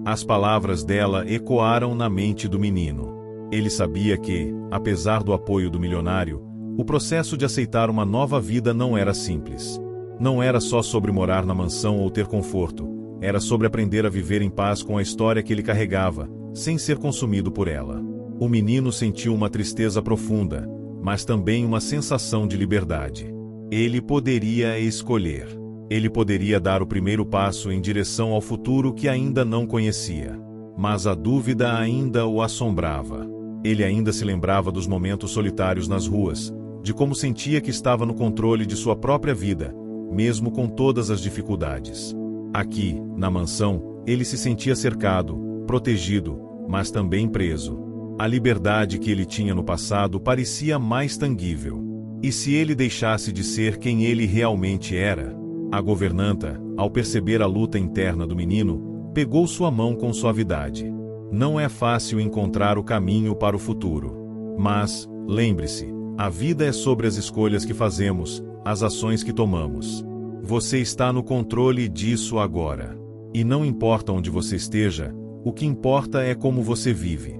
As palavras dela ecoaram na mente do menino. Ele sabia que, apesar do apoio do milionário, o processo de aceitar uma nova vida não era simples. Não era só sobre morar na mansão ou ter conforto, era sobre aprender a viver em paz com a história que ele carregava, sem ser consumido por ela. O menino sentiu uma tristeza profunda, mas também uma sensação de liberdade. Ele poderia escolher. Ele poderia dar o primeiro passo em direção ao futuro que ainda não conhecia. Mas a dúvida ainda o assombrava. Ele ainda se lembrava dos momentos solitários nas ruas, de como sentia que estava no controle de sua própria vida, mesmo com todas as dificuldades. Aqui, na mansão, ele se sentia cercado, protegido, mas também preso. A liberdade que ele tinha no passado parecia mais tangível. E se ele deixasse de ser quem ele realmente era? A governanta, ao perceber a luta interna do menino, pegou sua mão com suavidade. Não é fácil encontrar o caminho para o futuro. Mas, lembre-se, a vida é sobre as escolhas que fazemos, as ações que tomamos. Você está no controle disso agora. E não importa onde você esteja, o que importa é como você vive.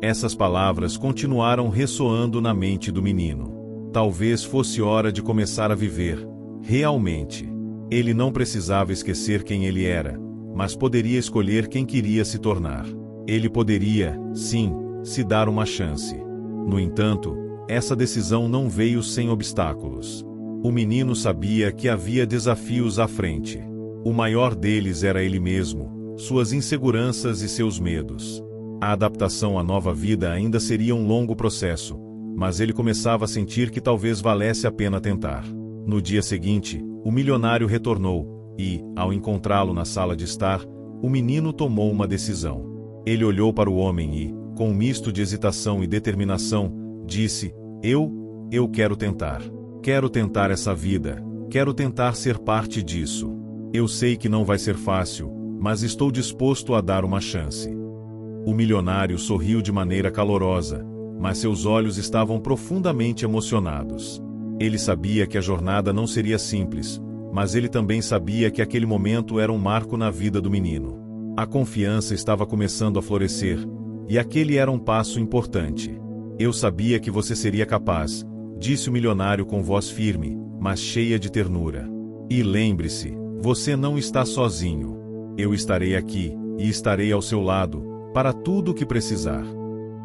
Essas palavras continuaram ressoando na mente do menino. Talvez fosse hora de começar a viver, realmente. Ele não precisava esquecer quem ele era, mas poderia escolher quem queria se tornar. Ele poderia, sim, se dar uma chance. No entanto, essa decisão não veio sem obstáculos. O menino sabia que havia desafios à frente. O maior deles era ele mesmo, suas inseguranças e seus medos. A adaptação à nova vida ainda seria um longo processo, mas ele começava a sentir que talvez valesse a pena tentar. No dia seguinte, o milionário retornou, e, ao encontrá-lo na sala de estar, o menino tomou uma decisão. Ele olhou para o homem e, com um misto de hesitação e determinação, disse: Eu quero tentar. Quero tentar essa vida, quero tentar ser parte disso. Eu sei que não vai ser fácil, mas estou disposto a dar uma chance." O milionário sorriu de maneira calorosa, mas seus olhos estavam profundamente emocionados. Ele sabia que a jornada não seria simples, mas ele também sabia que aquele momento era um marco na vida do menino. A confiança estava começando a florescer, e aquele era um passo importante. "Eu sabia que você seria capaz", disse o milionário com voz firme, mas cheia de ternura. "E lembre-se, você não está sozinho. Eu estarei aqui, e estarei ao seu lado, para tudo o que precisar."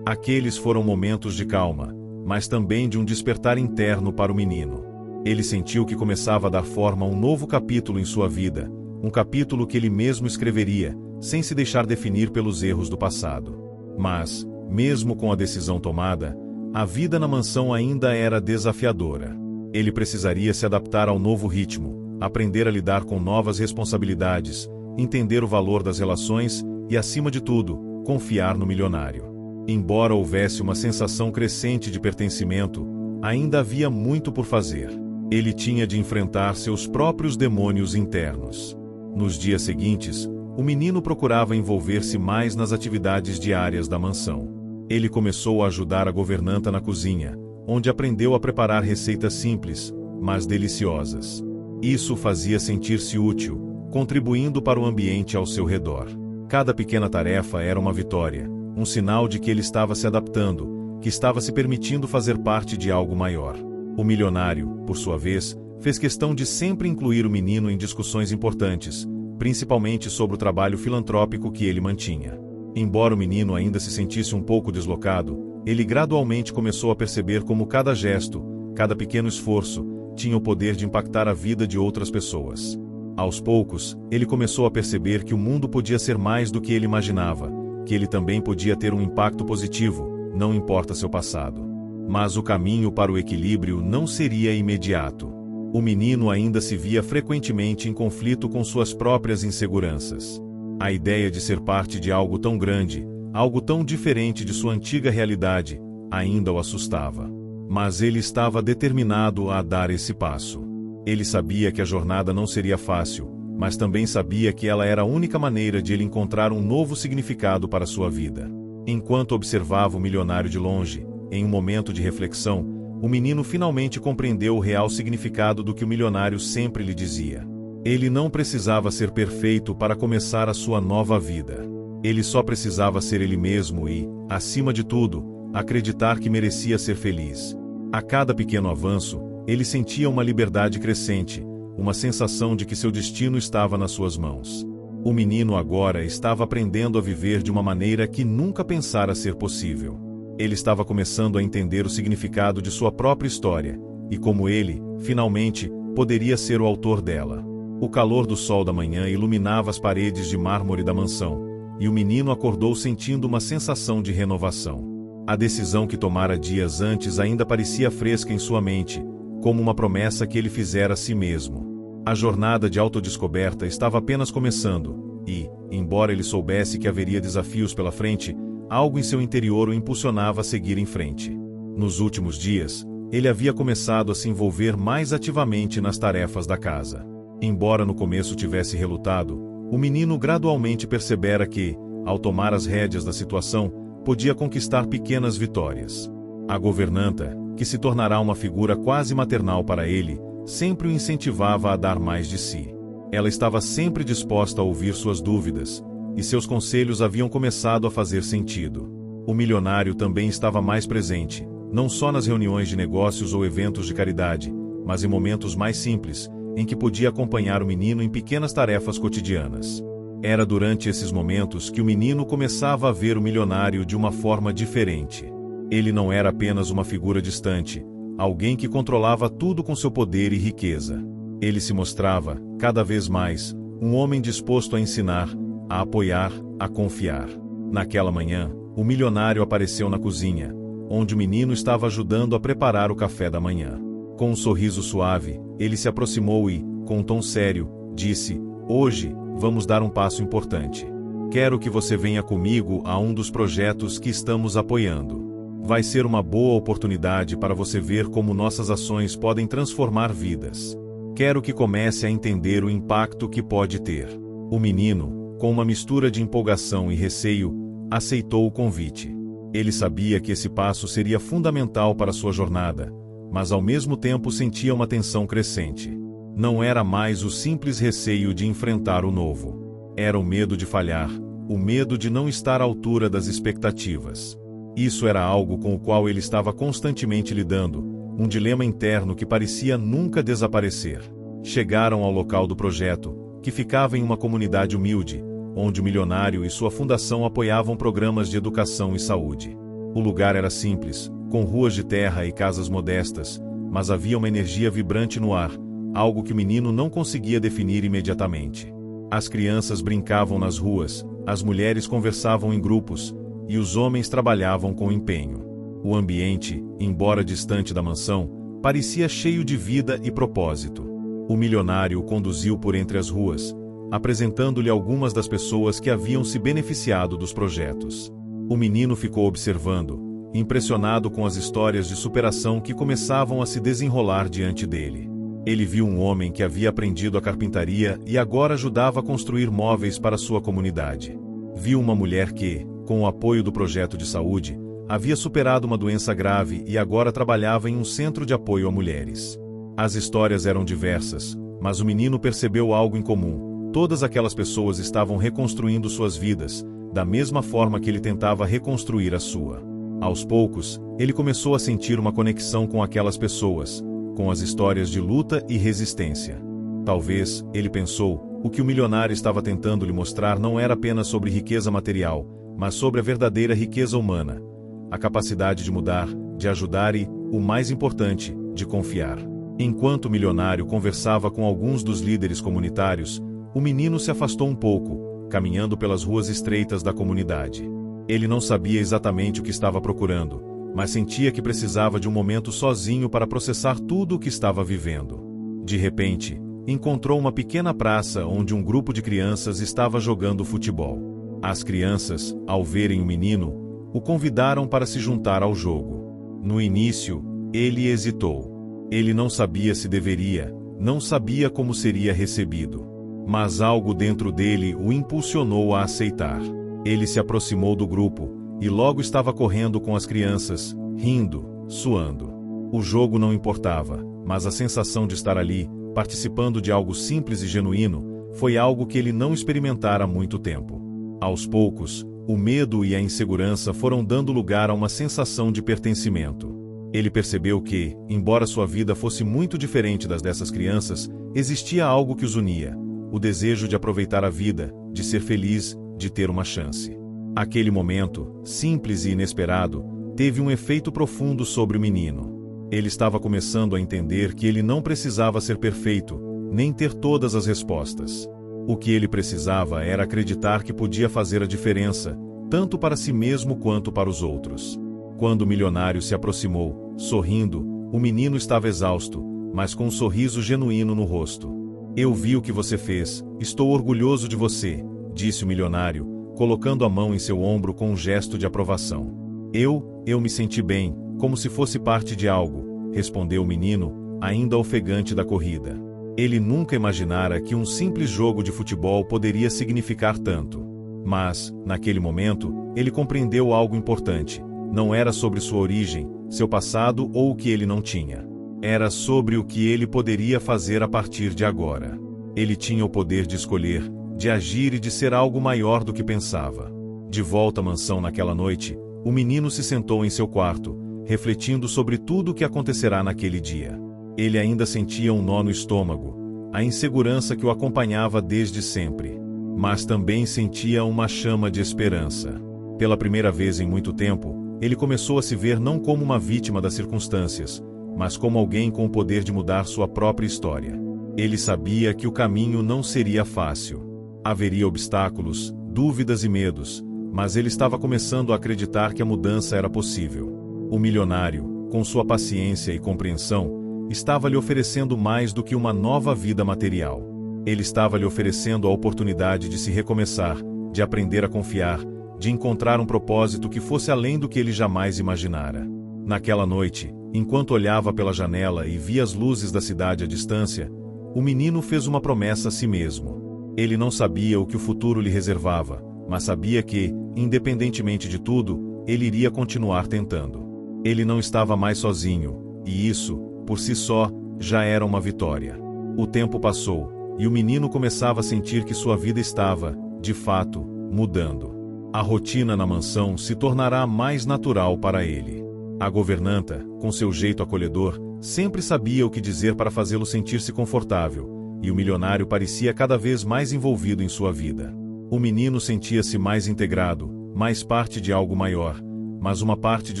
Aqueles foram momentos de calma, mas também de um despertar interno para o menino. Ele sentiu que começava a dar forma a um novo capítulo em sua vida, um capítulo que ele mesmo escreveria, sem se deixar definir pelos erros do passado. Mas, mesmo com a decisão tomada, a vida na mansão ainda era desafiadora. Ele precisaria se adaptar ao novo ritmo, aprender a lidar com novas responsabilidades, entender o valor das relações e, acima de tudo, confiar no milionário. Embora houvesse uma sensação crescente de pertencimento, ainda havia muito por fazer. Ele tinha de enfrentar seus próprios demônios internos. Nos dias seguintes, o menino procurava envolver-se mais nas atividades diárias da mansão. Ele começou a ajudar a governanta na cozinha, onde aprendeu a preparar receitas simples, mas deliciosas. Isso o fazia sentir-se útil, contribuindo para o ambiente ao seu redor. Cada pequena tarefa era uma vitória, um sinal de que ele estava se adaptando, que estava se permitindo fazer parte de algo maior. O milionário, por sua vez, fez questão de sempre incluir o menino em discussões importantes, principalmente sobre o trabalho filantrópico que ele mantinha. Embora o menino ainda se sentisse um pouco deslocado, ele gradualmente começou a perceber como cada gesto, cada pequeno esforço, tinha o poder de impactar a vida de outras pessoas. Aos poucos, ele começou a perceber que o mundo podia ser mais do que ele imaginava, que ele também podia ter um impacto positivo, não importa seu passado. Mas o caminho para o equilíbrio não seria imediato. O menino ainda se via frequentemente em conflito com suas próprias inseguranças. A ideia de ser parte de algo tão grande, algo tão diferente de sua antiga realidade, ainda o assustava. Mas ele estava determinado a dar esse passo. Ele sabia que a jornada não seria fácil, mas também sabia que ela era a única maneira de ele encontrar um novo significado para sua vida. Enquanto observava o milionário de longe, em um momento de reflexão, o menino finalmente compreendeu o real significado do que o milionário sempre lhe dizia. Ele não precisava ser perfeito para começar a sua nova vida. Ele só precisava ser ele mesmo e, acima de tudo, acreditar que merecia ser feliz. A cada pequeno avanço, ele sentia uma liberdade crescente, uma sensação de que seu destino estava nas suas mãos. O menino agora estava aprendendo a viver de uma maneira que nunca pensara ser possível. Ele estava começando a entender o significado de sua própria história, e como ele, finalmente, poderia ser o autor dela. O calor do sol da manhã iluminava as paredes de mármore da mansão, e o menino acordou sentindo uma sensação de renovação. A decisão que tomara dias antes ainda parecia fresca em sua mente, como uma promessa que ele fizera a si mesmo. A jornada de autodescoberta estava apenas começando, e, embora ele soubesse que haveria desafios pela frente, algo em seu interior o impulsionava a seguir em frente. Nos últimos dias, ele havia começado a se envolver mais ativamente nas tarefas da casa. Embora no começo tivesse relutado, o menino gradualmente percebera que, ao tomar as rédeas da situação, podia conquistar pequenas vitórias. A governanta, que se tornará uma figura quase maternal para ele, sempre o incentivava a dar mais de si. Ela estava sempre disposta a ouvir suas dúvidas, e seus conselhos haviam começado a fazer sentido. O milionário também estava mais presente, não só nas reuniões de negócios ou eventos de caridade, mas em momentos mais simples, em que podia acompanhar o menino em pequenas tarefas cotidianas. Era durante esses momentos que o menino começava a ver o milionário de uma forma diferente. Ele não era apenas uma figura distante, alguém que controlava tudo com seu poder e riqueza. Ele se mostrava, cada vez mais, um homem disposto a ensinar, a apoiar, a confiar. Naquela manhã, o milionário apareceu na cozinha, onde o menino estava ajudando a preparar o café da manhã. Com um sorriso suave, ele se aproximou e, com um tom sério, disse: "Hoje, vamos dar um passo importante. Quero que você venha comigo a um dos projetos que estamos apoiando. Vai ser uma boa oportunidade para você ver como nossas ações podem transformar vidas. Quero que comece a entender o impacto que pode ter." O menino, com uma mistura de empolgação e receio, aceitou o convite. Ele sabia que esse passo seria fundamental para sua jornada, mas ao mesmo tempo sentia uma tensão crescente. Não era mais o simples receio de enfrentar o novo. Era o medo de falhar, o medo de não estar à altura das expectativas. Isso era algo com o qual ele estava constantemente lidando, um dilema interno que parecia nunca desaparecer. Chegaram ao local do projeto, que ficava em uma comunidade humilde, onde o milionário e sua fundação apoiavam programas de educação e saúde. O lugar era simples, com ruas de terra e casas modestas, mas havia uma energia vibrante no ar, algo que o menino não conseguia definir imediatamente. As crianças brincavam nas ruas, as mulheres conversavam em grupos, e os homens trabalhavam com empenho. O ambiente, embora distante da mansão, parecia cheio de vida e propósito. O milionário o conduziu por entre as ruas, apresentando-lhe algumas das pessoas que haviam se beneficiado dos projetos. O menino ficou observando, impressionado com as histórias de superação que começavam a se desenrolar diante dele. Ele viu um homem que havia aprendido a carpintaria e agora ajudava a construir móveis para sua comunidade. Viu uma mulher que, com o apoio do projeto de saúde, havia superado uma doença grave e agora trabalhava em um centro de apoio a mulheres. As histórias eram diversas, mas o menino percebeu algo em comum. Todas aquelas pessoas estavam reconstruindo suas vidas, da mesma forma que ele tentava reconstruir a sua. Aos poucos, ele começou a sentir uma conexão com aquelas pessoas, com as histórias de luta e resistência. Talvez, ele pensou, o que o milionário estava tentando lhe mostrar não era apenas sobre riqueza material, mas sobre a verdadeira riqueza humana, a capacidade de mudar, de ajudar e, o mais importante, de confiar. Enquanto o milionário conversava com alguns dos líderes comunitários, o menino se afastou um pouco, caminhando pelas ruas estreitas da comunidade. Ele não sabia exatamente o que estava procurando, mas sentia que precisava de um momento sozinho para processar tudo o que estava vivendo. De repente, encontrou uma pequena praça onde um grupo de crianças estava jogando futebol. As crianças, ao verem o menino, o convidaram para se juntar ao jogo. No início, ele hesitou. Ele não sabia se deveria, não sabia como seria recebido. Mas algo dentro dele o impulsionou a aceitar. Ele se aproximou do grupo, e logo estava correndo com as crianças, rindo, suando. O jogo não importava, mas a sensação de estar ali, participando de algo simples e genuíno, foi algo que ele não experimentara há muito tempo. Aos poucos, o medo e a insegurança foram dando lugar a uma sensação de pertencimento. Ele percebeu que, embora sua vida fosse muito diferente das dessas crianças, existia algo que os unia: o desejo de aproveitar a vida, de ser feliz, de ter uma chance. Aquele momento, simples e inesperado, teve um efeito profundo sobre o menino. Ele estava começando a entender que ele não precisava ser perfeito, nem ter todas as respostas. O que ele precisava era acreditar que podia fazer a diferença, tanto para si mesmo quanto para os outros. Quando o milionário se aproximou, sorrindo, o menino estava exausto, mas com um sorriso genuíno no rosto. "Eu vi o que você fez, estou orgulhoso de você", disse o milionário, colocando a mão em seu ombro com um gesto de aprovação. Eu me senti bem, como se fosse parte de algo", respondeu o menino, ainda ofegante da corrida. Ele nunca imaginara que um simples jogo de futebol poderia significar tanto. Mas, naquele momento, ele compreendeu algo importante. Não era sobre sua origem, seu passado ou o que ele não tinha. Era sobre o que ele poderia fazer a partir de agora. Ele tinha o poder de escolher, de agir e de ser algo maior do que pensava. De volta à mansão naquela noite, o menino se sentou em seu quarto, refletindo sobre tudo o que acontecerá naquele dia. Ele ainda sentia um nó no estômago, a insegurança que o acompanhava desde sempre. Mas também sentia uma chama de esperança. Pela primeira vez em muito tempo, ele começou a se ver não como uma vítima das circunstâncias, mas como alguém com o poder de mudar sua própria história. Ele sabia que o caminho não seria fácil. Haveria obstáculos, dúvidas e medos, mas ele estava começando a acreditar que a mudança era possível. O milionário, com sua paciência e compreensão, estava lhe oferecendo mais do que uma nova vida material. Ele estava lhe oferecendo a oportunidade de se recomeçar, de aprender a confiar, de encontrar um propósito que fosse além do que ele jamais imaginara. Naquela noite, enquanto olhava pela janela e via as luzes da cidade à distância, o menino fez uma promessa a si mesmo. Ele não sabia o que o futuro lhe reservava, mas sabia que, independentemente de tudo, ele iria continuar tentando. Ele não estava mais sozinho, e isso, por si só, já era uma vitória. O tempo passou, e o menino começava a sentir que sua vida estava, de fato, mudando. A rotina na mansão se tornará mais natural para ele. A governanta, com seu jeito acolhedor, sempre sabia o que dizer para fazê-lo sentir-se confortável, e o milionário parecia cada vez mais envolvido em sua vida. O menino sentia-se mais integrado, mais parte de algo maior, mas uma parte de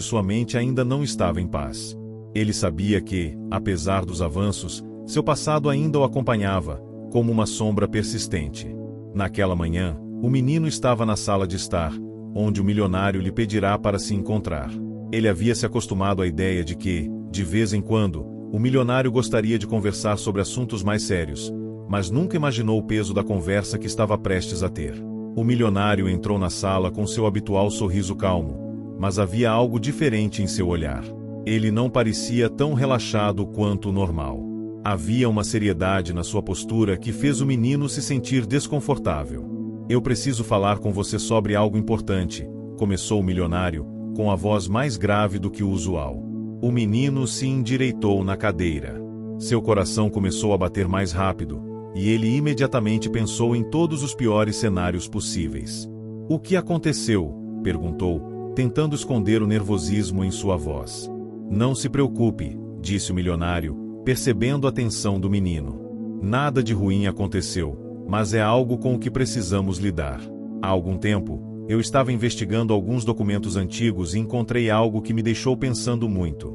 sua mente ainda não estava em paz. Ele sabia que, apesar dos avanços, seu passado ainda o acompanhava, como uma sombra persistente. Naquela manhã, o menino estava na sala de estar, onde o milionário lhe pedirá para se encontrar. Ele havia se acostumado à ideia de que, de vez em quando, o milionário gostaria de conversar sobre assuntos mais sérios, mas nunca imaginou o peso da conversa que estava prestes a ter. O milionário entrou na sala com seu habitual sorriso calmo, mas havia algo diferente em seu olhar. Ele não parecia tão relaxado quanto o normal. Havia uma seriedade na sua postura que fez o menino se sentir desconfortável. "Eu preciso falar com você sobre algo importante", começou o milionário, com a voz mais grave do que o usual. O menino se endireitou na cadeira. Seu coração começou a bater mais rápido, e ele imediatamente pensou em todos os piores cenários possíveis. "O que aconteceu?" perguntou, tentando esconder o nervosismo em sua voz. "Não se preocupe", disse o milionário, percebendo a tensão do menino. "Nada de ruim aconteceu, mas é algo com o que precisamos lidar. Há algum tempo, eu estava investigando alguns documentos antigos e encontrei algo que me deixou pensando muito."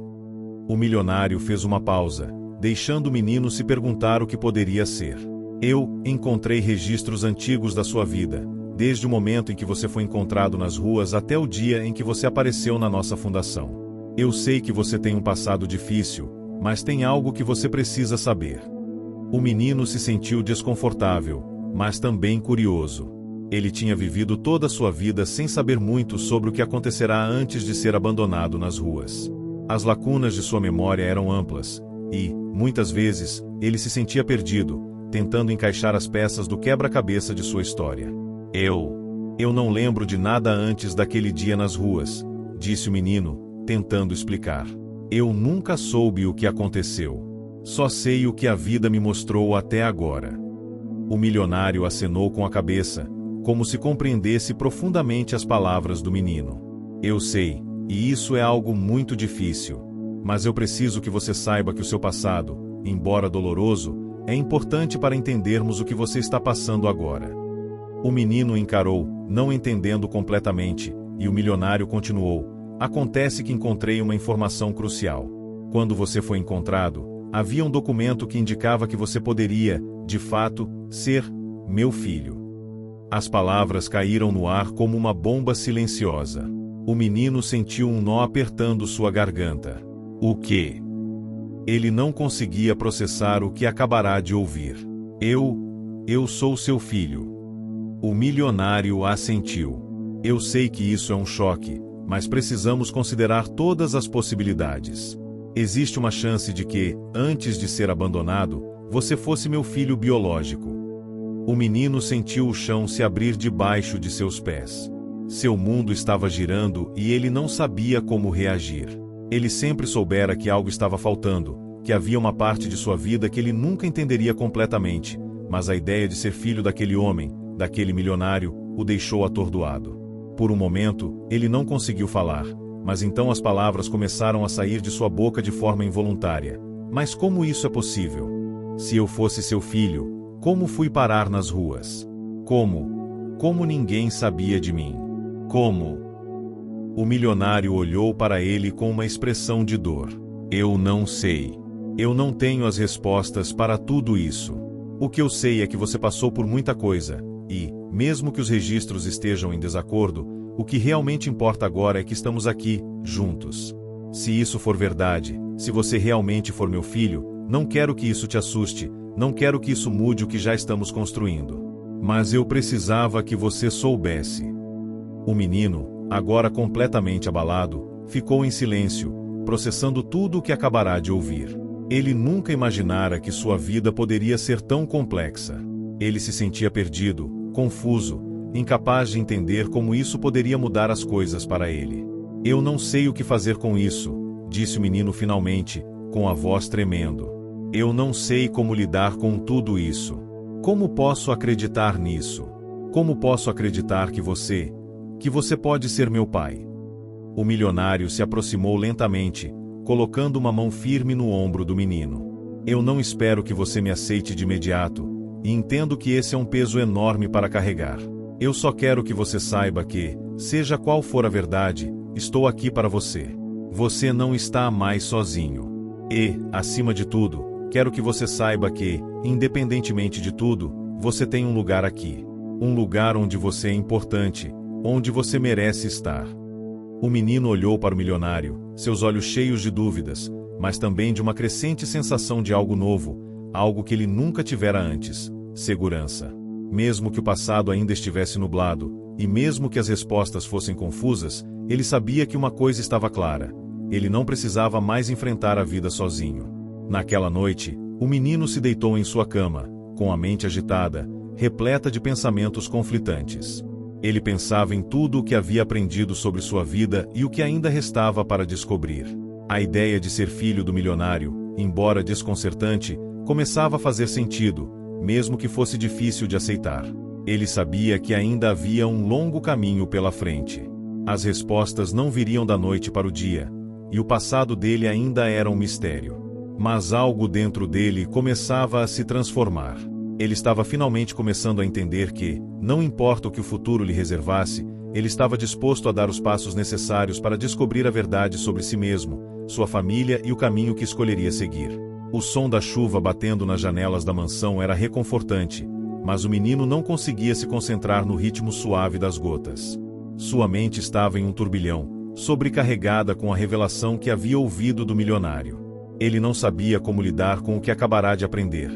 O milionário fez uma pausa, deixando o menino se perguntar o que poderia ser. "Eu encontrei registros antigos da sua vida, desde o momento em que você foi encontrado nas ruas até o dia em que você apareceu na nossa fundação. Eu sei que você tem um passado difícil, mas tem algo que você precisa saber." O menino se sentiu desconfortável, mas também curioso. Ele tinha vivido toda a sua vida sem saber muito sobre o que acontecerá antes de ser abandonado nas ruas. As lacunas de sua memória eram amplas, e, muitas vezes, ele se sentia perdido, tentando encaixar as peças do quebra-cabeça de sua história. Eu não lembro de nada antes daquele dia nas ruas", disse o menino, tentando explicar. "Eu nunca soube o que aconteceu. Só sei o que a vida me mostrou até agora." O milionário acenou com a cabeça, como se compreendesse profundamente as palavras do menino. "Eu sei, e isso é algo muito difícil. Mas eu preciso que você saiba que o seu passado, embora doloroso, é importante para entendermos o que você está passando agora." O menino encarou, não entendendo completamente, e o milionário continuou: "Acontece que encontrei uma informação crucial. Quando você foi encontrado, havia um documento que indicava que você poderia, de fato, ser meu filho." As palavras caíram no ar como uma bomba silenciosa. O menino sentiu um nó apertando sua garganta. "O quê?" Ele não conseguia processar o que acabará de ouvir. Eu sou seu filho." O milionário assentiu. "Eu sei que isso é um choque, mas precisamos considerar todas as possibilidades. Existe uma chance de que, antes de ser abandonado, você fosse meu filho biológico." O menino sentiu o chão se abrir debaixo de seus pés. Seu mundo estava girando e ele não sabia como reagir. Ele sempre soubera que algo estava faltando, que havia uma parte de sua vida que ele nunca entenderia completamente, mas a ideia de ser filho daquele homem, daquele milionário, o deixou atordoado. Por um momento, ele não conseguiu falar, mas então as palavras começaram a sair de sua boca de forma involuntária. "Mas como isso é possível? Se eu fosse seu filho, como fui parar nas ruas? Como ninguém sabia de mim? Como?" O milionário olhou para ele com uma expressão de dor. "Eu não sei. Eu não tenho as respostas para tudo isso. O que eu sei é que você passou por muita coisa, e, mesmo que os registros estejam em desacordo, o que realmente importa agora é que estamos aqui, juntos. Se isso for verdade, se você realmente for meu filho, não quero que isso te assuste, não quero que isso mude o que já estamos construindo. Mas eu precisava que você soubesse." O menino, agora completamente abalado, ficou em silêncio, processando tudo o que acabará de ouvir. Ele nunca imaginara que sua vida poderia ser tão complexa. Ele se sentia perdido, confuso, incapaz de entender como isso poderia mudar as coisas para ele. "Eu não sei o que fazer com isso", disse o menino finalmente, com a voz tremendo. "Eu não sei como lidar com tudo isso. Como posso acreditar nisso? Como posso acreditar que você pode ser meu pai?" O milionário se aproximou lentamente, colocando uma mão firme no ombro do menino. "Eu não espero que você me aceite de imediato, e entendo que esse é um peso enorme para carregar. Eu só quero que você saiba que, seja qual for a verdade, estou aqui para você. Você não está mais sozinho. E, acima de tudo, quero que você saiba que, independentemente de tudo, você tem um lugar aqui. Um lugar onde você é importante, onde você merece estar." O menino olhou para o milionário, seus olhos cheios de dúvidas, mas também de uma crescente sensação de algo novo, algo que ele nunca tivera antes: segurança. Mesmo que o passado ainda estivesse nublado, e mesmo que as respostas fossem confusas, ele sabia que uma coisa estava clara: ele não precisava mais enfrentar a vida sozinho. Naquela noite, o menino se deitou em sua cama, com a mente agitada, repleta de pensamentos conflitantes. Ele pensava em tudo o que havia aprendido sobre sua vida e o que ainda restava para descobrir. A ideia de ser filho do milionário, embora desconcertante, começava a fazer sentido, mesmo que fosse difícil de aceitar. Ele sabia que ainda havia um longo caminho pela frente. As respostas não viriam da noite para o dia, e o passado dele ainda era um mistério. Mas algo dentro dele começava a se transformar. Ele estava finalmente começando a entender que, não importa o que o futuro lhe reservasse, ele estava disposto a dar os passos necessários para descobrir a verdade sobre si mesmo, sua família e o caminho que escolheria seguir. O som da chuva batendo nas janelas da mansão era reconfortante, mas o menino não conseguia se concentrar no ritmo suave das gotas. Sua mente estava em um turbilhão, sobrecarregada com a revelação que havia ouvido do milionário. Ele não sabia como lidar com o que acabará de aprender.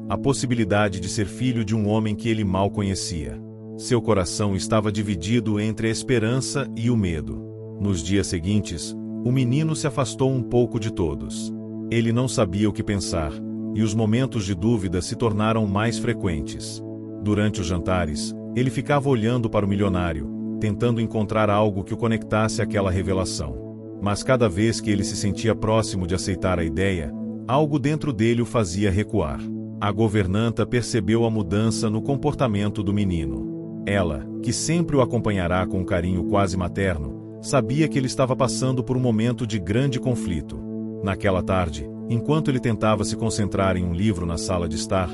A possibilidade de ser filho de um homem que ele mal conhecia. Seu coração estava dividido entre a esperança e o medo. Nos dias seguintes, o menino se afastou um pouco de todos. Ele não sabia o que pensar, e os momentos de dúvida se tornaram mais frequentes. Durante os jantares, ele ficava olhando para o milionário, tentando encontrar algo que o conectasse àquela revelação. Mas cada vez que ele se sentia próximo de aceitar a ideia, algo dentro dele o fazia recuar. A governanta percebeu a mudança no comportamento do menino. Ela, que sempre o acompanhará com um carinho quase materno, sabia que ele estava passando por um momento de grande conflito. Naquela tarde, enquanto ele tentava se concentrar em um livro na sala de estar,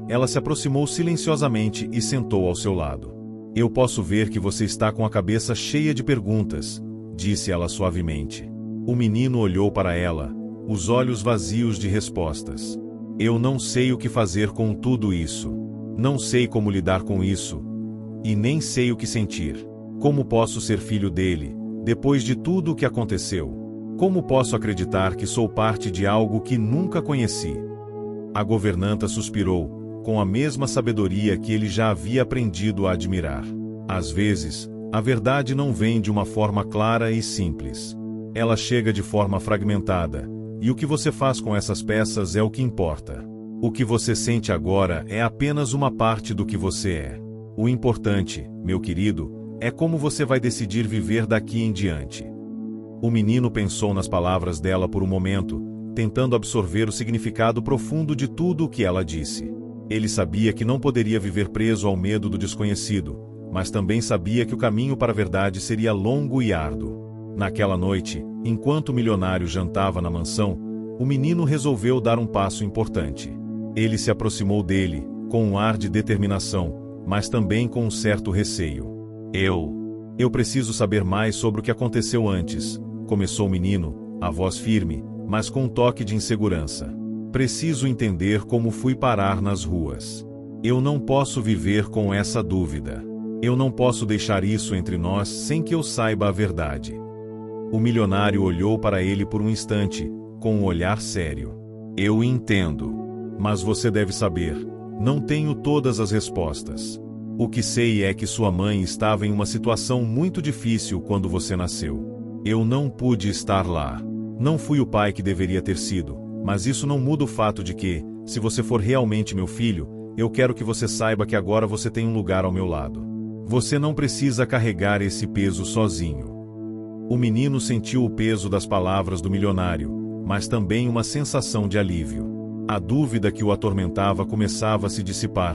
ela se aproximou silenciosamente e sentou ao seu lado. "Eu posso ver que você está com a cabeça cheia de perguntas", disse ela suavemente. O menino olhou para ela, os olhos vazios de respostas. "Eu não sei o que fazer com tudo isso. Não sei como lidar com isso. E nem sei o que sentir. Como posso ser filho dele, depois de tudo o que aconteceu? Como posso acreditar que sou parte de algo que nunca conheci?" A governanta suspirou, com a mesma sabedoria que ele já havia aprendido a admirar. Às vezes, a verdade não vem de uma forma clara e simples. Ela chega de forma fragmentada, e o que você faz com essas peças é o que importa. O que você sente agora é apenas uma parte do que você é. O importante, meu querido, é como você vai decidir viver daqui em diante. O menino pensou nas palavras dela por um momento, tentando absorver o significado profundo de tudo o que ela disse. Ele sabia que não poderia viver preso ao medo do desconhecido, mas também sabia que o caminho para a verdade seria longo e árduo. Naquela noite, enquanto o milionário jantava na mansão, o menino resolveu dar um passo importante. Ele se aproximou dele, com um ar de determinação, mas também com um certo receio. Eu preciso saber mais sobre o que aconteceu antes", começou o menino, a voz firme, mas com um toque de insegurança. "Preciso entender como fui parar nas ruas. Eu não posso viver com essa dúvida. Eu não posso deixar isso entre nós sem que eu saiba a verdade." O milionário olhou para ele por um instante, com um olhar sério. "Eu entendo. Mas você deve saber, não tenho todas as respostas. O que sei é que sua mãe estava em uma situação muito difícil quando você nasceu. Eu não pude estar lá. Não fui o pai que deveria ter sido, mas isso não muda o fato de que, se você for realmente meu filho, eu quero que você saiba que agora você tem um lugar ao meu lado. Você não precisa carregar esse peso sozinho." O menino sentiu o peso das palavras do milionário, mas também uma sensação de alívio. A dúvida que o atormentava começava a se dissipar,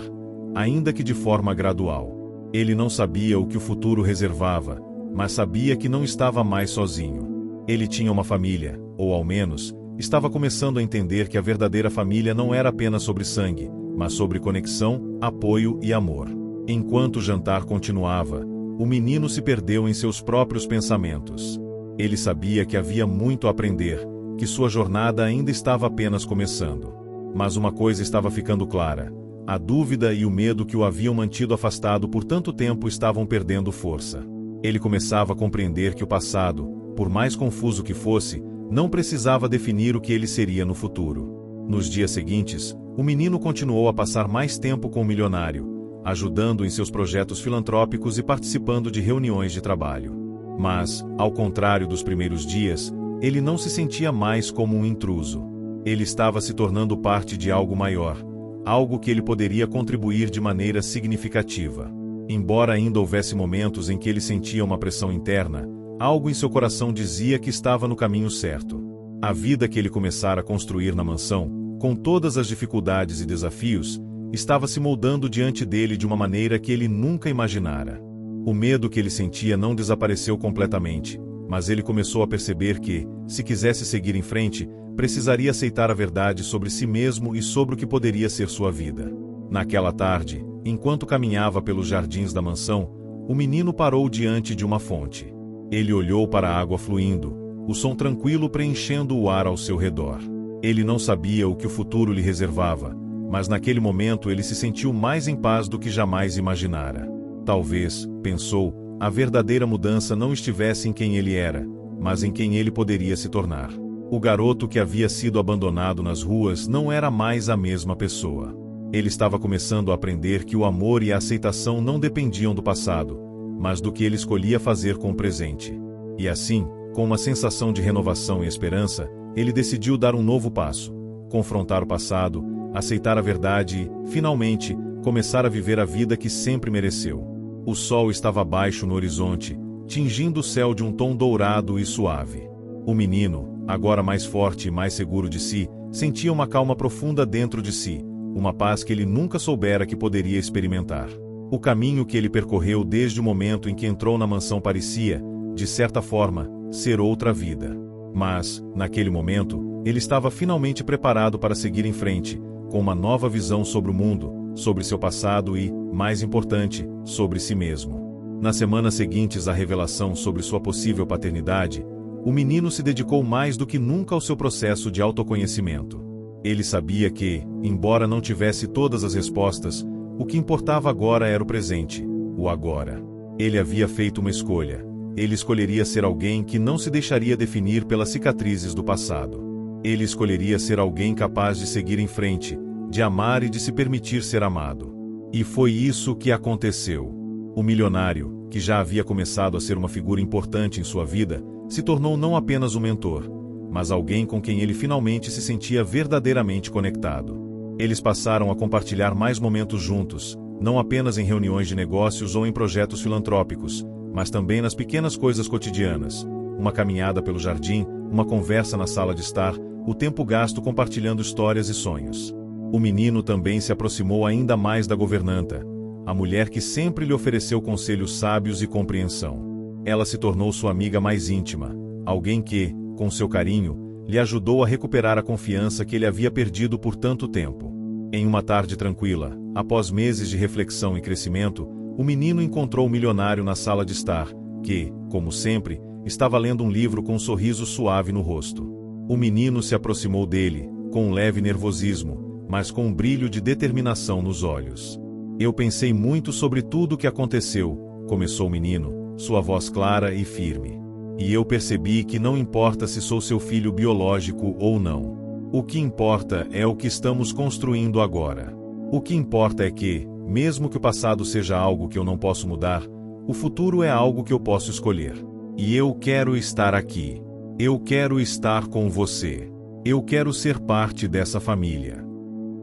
ainda que de forma gradual. Ele não sabia o que o futuro reservava, mas sabia que não estava mais sozinho. Ele tinha uma família, ou ao menos, estava começando a entender que a verdadeira família não era apenas sobre sangue, mas sobre conexão, apoio e amor. Enquanto o jantar continuava, o menino se perdeu em seus próprios pensamentos. Ele sabia que havia muito a aprender, que sua jornada ainda estava apenas começando. Mas uma coisa estava ficando clara: a dúvida e o medo que o haviam mantido afastado por tanto tempo estavam perdendo força. Ele começava a compreender que o passado, por mais confuso que fosse, não precisava definir o que ele seria no futuro. Nos dias seguintes, o menino continuou a passar mais tempo com o milionário, ajudando em seus projetos filantrópicos e participando de reuniões de trabalho. Mas, ao contrário dos primeiros dias, ele não se sentia mais como um intruso. Ele estava se tornando parte de algo maior, algo que ele poderia contribuir de maneira significativa. Embora ainda houvesse momentos em que ele sentia uma pressão interna, algo em seu coração dizia que estava no caminho certo. A vida que ele começara a construir na mansão, com todas as dificuldades e desafios, estava se moldando diante dele de uma maneira que ele nunca imaginara. O medo que ele sentia não desapareceu completamente, mas ele começou a perceber que, se quisesse seguir em frente, precisaria aceitar a verdade sobre si mesmo e sobre o que poderia ser sua vida. Naquela tarde, enquanto caminhava pelos jardins da mansão, o menino parou diante de uma fonte. Ele olhou para a água fluindo, o som tranquilo preenchendo o ar ao seu redor. Ele não sabia o que o futuro lhe reservava, mas naquele momento ele se sentiu mais em paz do que jamais imaginara. Talvez, pensou, a verdadeira mudança não estivesse em quem ele era, mas em quem ele poderia se tornar. O garoto que havia sido abandonado nas ruas não era mais a mesma pessoa. Ele estava começando a aprender que o amor e a aceitação não dependiam do passado, mas do que ele escolhia fazer com o presente. E assim, com uma sensação de renovação e esperança, ele decidiu dar um novo passo, confrontar o passado, aceitar a verdade e, finalmente, começar a viver a vida que sempre mereceu. O sol estava baixo no horizonte, tingindo o céu de um tom dourado e suave. O menino, agora mais forte e mais seguro de si, sentia uma calma profunda dentro de si, uma paz que ele nunca soubera que poderia experimentar. O caminho que ele percorreu desde o momento em que entrou na mansão parecia, de certa forma, ser outra vida. Mas, naquele momento, ele estava finalmente preparado para seguir em frente, com uma nova visão sobre o mundo, sobre seu passado e, mais importante, sobre si mesmo. Nas semanas seguintes à revelação sobre sua possível paternidade, o menino se dedicou mais do que nunca ao seu processo de autoconhecimento. Ele sabia que, embora não tivesse todas as respostas, o que importava agora era o presente, o agora. Ele havia feito uma escolha. Ele escolheria ser alguém que não se deixaria definir pelas cicatrizes do passado. Ele escolheria ser alguém capaz de seguir em frente, de amar e de se permitir ser amado. E foi isso que aconteceu. O milionário, que já havia começado a ser uma figura importante em sua vida, se tornou não apenas um mentor, mas alguém com quem ele finalmente se sentia verdadeiramente conectado. Eles passaram a compartilhar mais momentos juntos, não apenas em reuniões de negócios ou em projetos filantrópicos, mas também nas pequenas coisas cotidianas, uma caminhada pelo jardim, uma conversa na sala de estar, o tempo gasto compartilhando histórias e sonhos. O menino também se aproximou ainda mais da governanta, a mulher que sempre lhe ofereceu conselhos sábios e compreensão. Ela se tornou sua amiga mais íntima, alguém que, com seu carinho, lhe ajudou a recuperar a confiança que ele havia perdido por tanto tempo. Em uma tarde tranquila, após meses de reflexão e crescimento, o menino encontrou o milionário na sala de estar, que, como sempre, estava lendo um livro com um sorriso suave no rosto. O menino se aproximou dele, com um leve nervosismo, mas com um brilho de determinação nos olhos. Eu pensei muito sobre tudo o que aconteceu, começou o menino, sua voz clara e firme. E eu percebi que não importa se sou seu filho biológico ou não. O que importa é o que estamos construindo agora. O que importa é que, mesmo que o passado seja algo que eu não posso mudar, o futuro é algo que eu posso escolher. E eu quero estar aqui. Eu quero estar com você. Eu quero ser parte dessa família.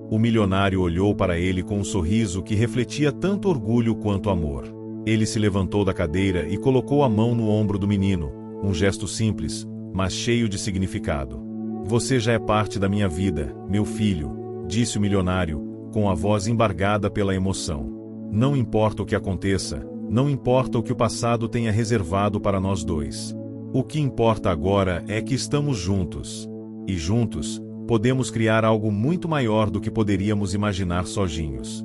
O milionário olhou para ele com um sorriso que refletia tanto orgulho quanto amor. Ele se levantou da cadeira e colocou a mão no ombro do menino, um gesto simples, mas cheio de significado. Você já é parte da minha vida, meu filho, disse o milionário, com a voz embargada pela emoção. Não importa o que aconteça, não importa o que o passado tenha reservado para nós dois. O que importa agora é que estamos juntos. E juntos, podemos criar algo muito maior do que poderíamos imaginar sozinhos.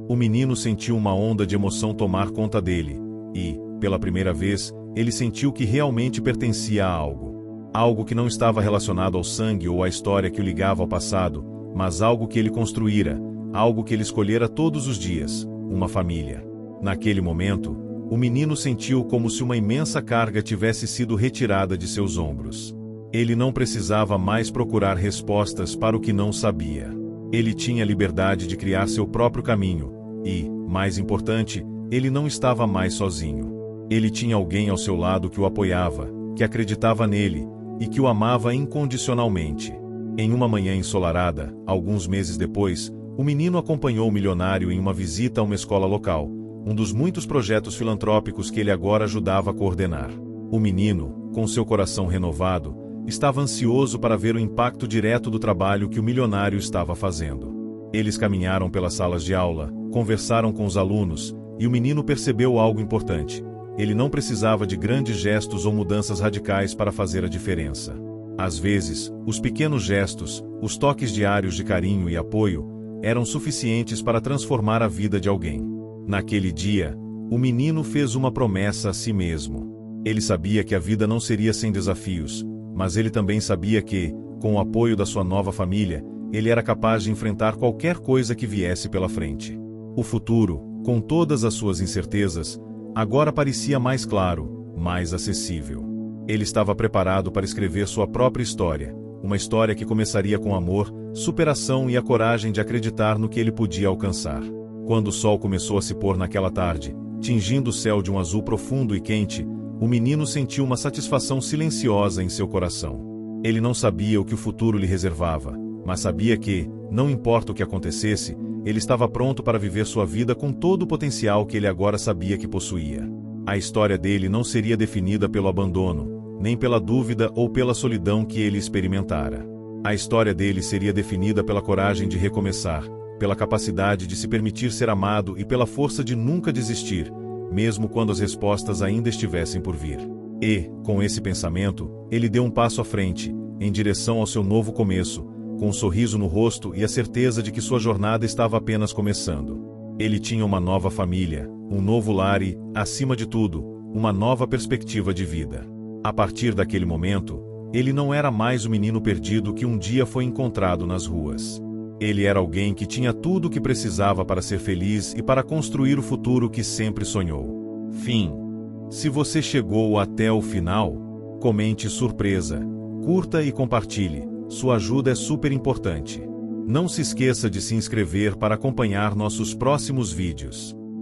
O menino sentiu uma onda de emoção tomar conta dele, e, pela primeira vez, ele sentiu que realmente pertencia a algo. Algo que não estava relacionado ao sangue ou à história que o ligava ao passado, mas algo que ele construíra, algo que ele escolhera todos os dias, uma família. Naquele momento, o menino sentiu como se uma imensa carga tivesse sido retirada de seus ombros. Ele não precisava mais procurar respostas para o que não sabia. Ele tinha liberdade de criar seu próprio caminho, e, mais importante, ele não estava mais sozinho. Ele tinha alguém ao seu lado que o apoiava, que acreditava nele, e que o amava incondicionalmente. Em uma manhã ensolarada, alguns meses depois, o menino acompanhou o milionário em uma visita a uma escola local, um dos muitos projetos filantrópicos que ele agora ajudava a coordenar. O menino, com seu coração renovado, estava ansioso para ver o impacto direto do trabalho que o milionário estava fazendo. Eles caminharam pelas salas de aula, conversaram com os alunos, e o menino percebeu algo importante. Ele não precisava de grandes gestos ou mudanças radicais para fazer a diferença. Às vezes, os pequenos gestos, os toques diários de carinho e apoio, eram suficientes para transformar a vida de alguém. Naquele dia, o menino fez uma promessa a si mesmo. Ele sabia que a vida não seria sem desafios, mas ele também sabia que, com o apoio da sua nova família, ele era capaz de enfrentar qualquer coisa que viesse pela frente. O futuro, com todas as suas incertezas, agora parecia mais claro, mais acessível. Ele estava preparado para escrever sua própria história, uma história que começaria com amor, superação e a coragem de acreditar no que ele podia alcançar. Quando o sol começou a se pôr naquela tarde, tingindo o céu de um azul profundo e quente, o menino sentiu uma satisfação silenciosa em seu coração. Ele não sabia o que o futuro lhe reservava, mas sabia que, não importa o que acontecesse, ele estava pronto para viver sua vida com todo o potencial que ele agora sabia que possuía. A história dele não seria definida pelo abandono, nem pela dúvida ou pela solidão que ele experimentara. A história dele seria definida pela coragem de recomeçar, pela capacidade de se permitir ser amado e pela força de nunca desistir, mesmo quando as respostas ainda estivessem por vir. E, com esse pensamento, ele deu um passo à frente, em direção ao seu novo começo, com um sorriso no rosto e a certeza de que sua jornada estava apenas começando. Ele tinha uma nova família, um novo lar e, acima de tudo, uma nova perspectiva de vida. A partir daquele momento, ele não era mais o menino perdido que um dia foi encontrado nas ruas. Ele era alguém que tinha tudo o que precisava para ser feliz e para construir o futuro que sempre sonhou. Fim. Se você chegou até o final, comente surpresa, curta e compartilhe. Sua ajuda é super importante. Não se esqueça de se inscrever para acompanhar nossos próximos vídeos.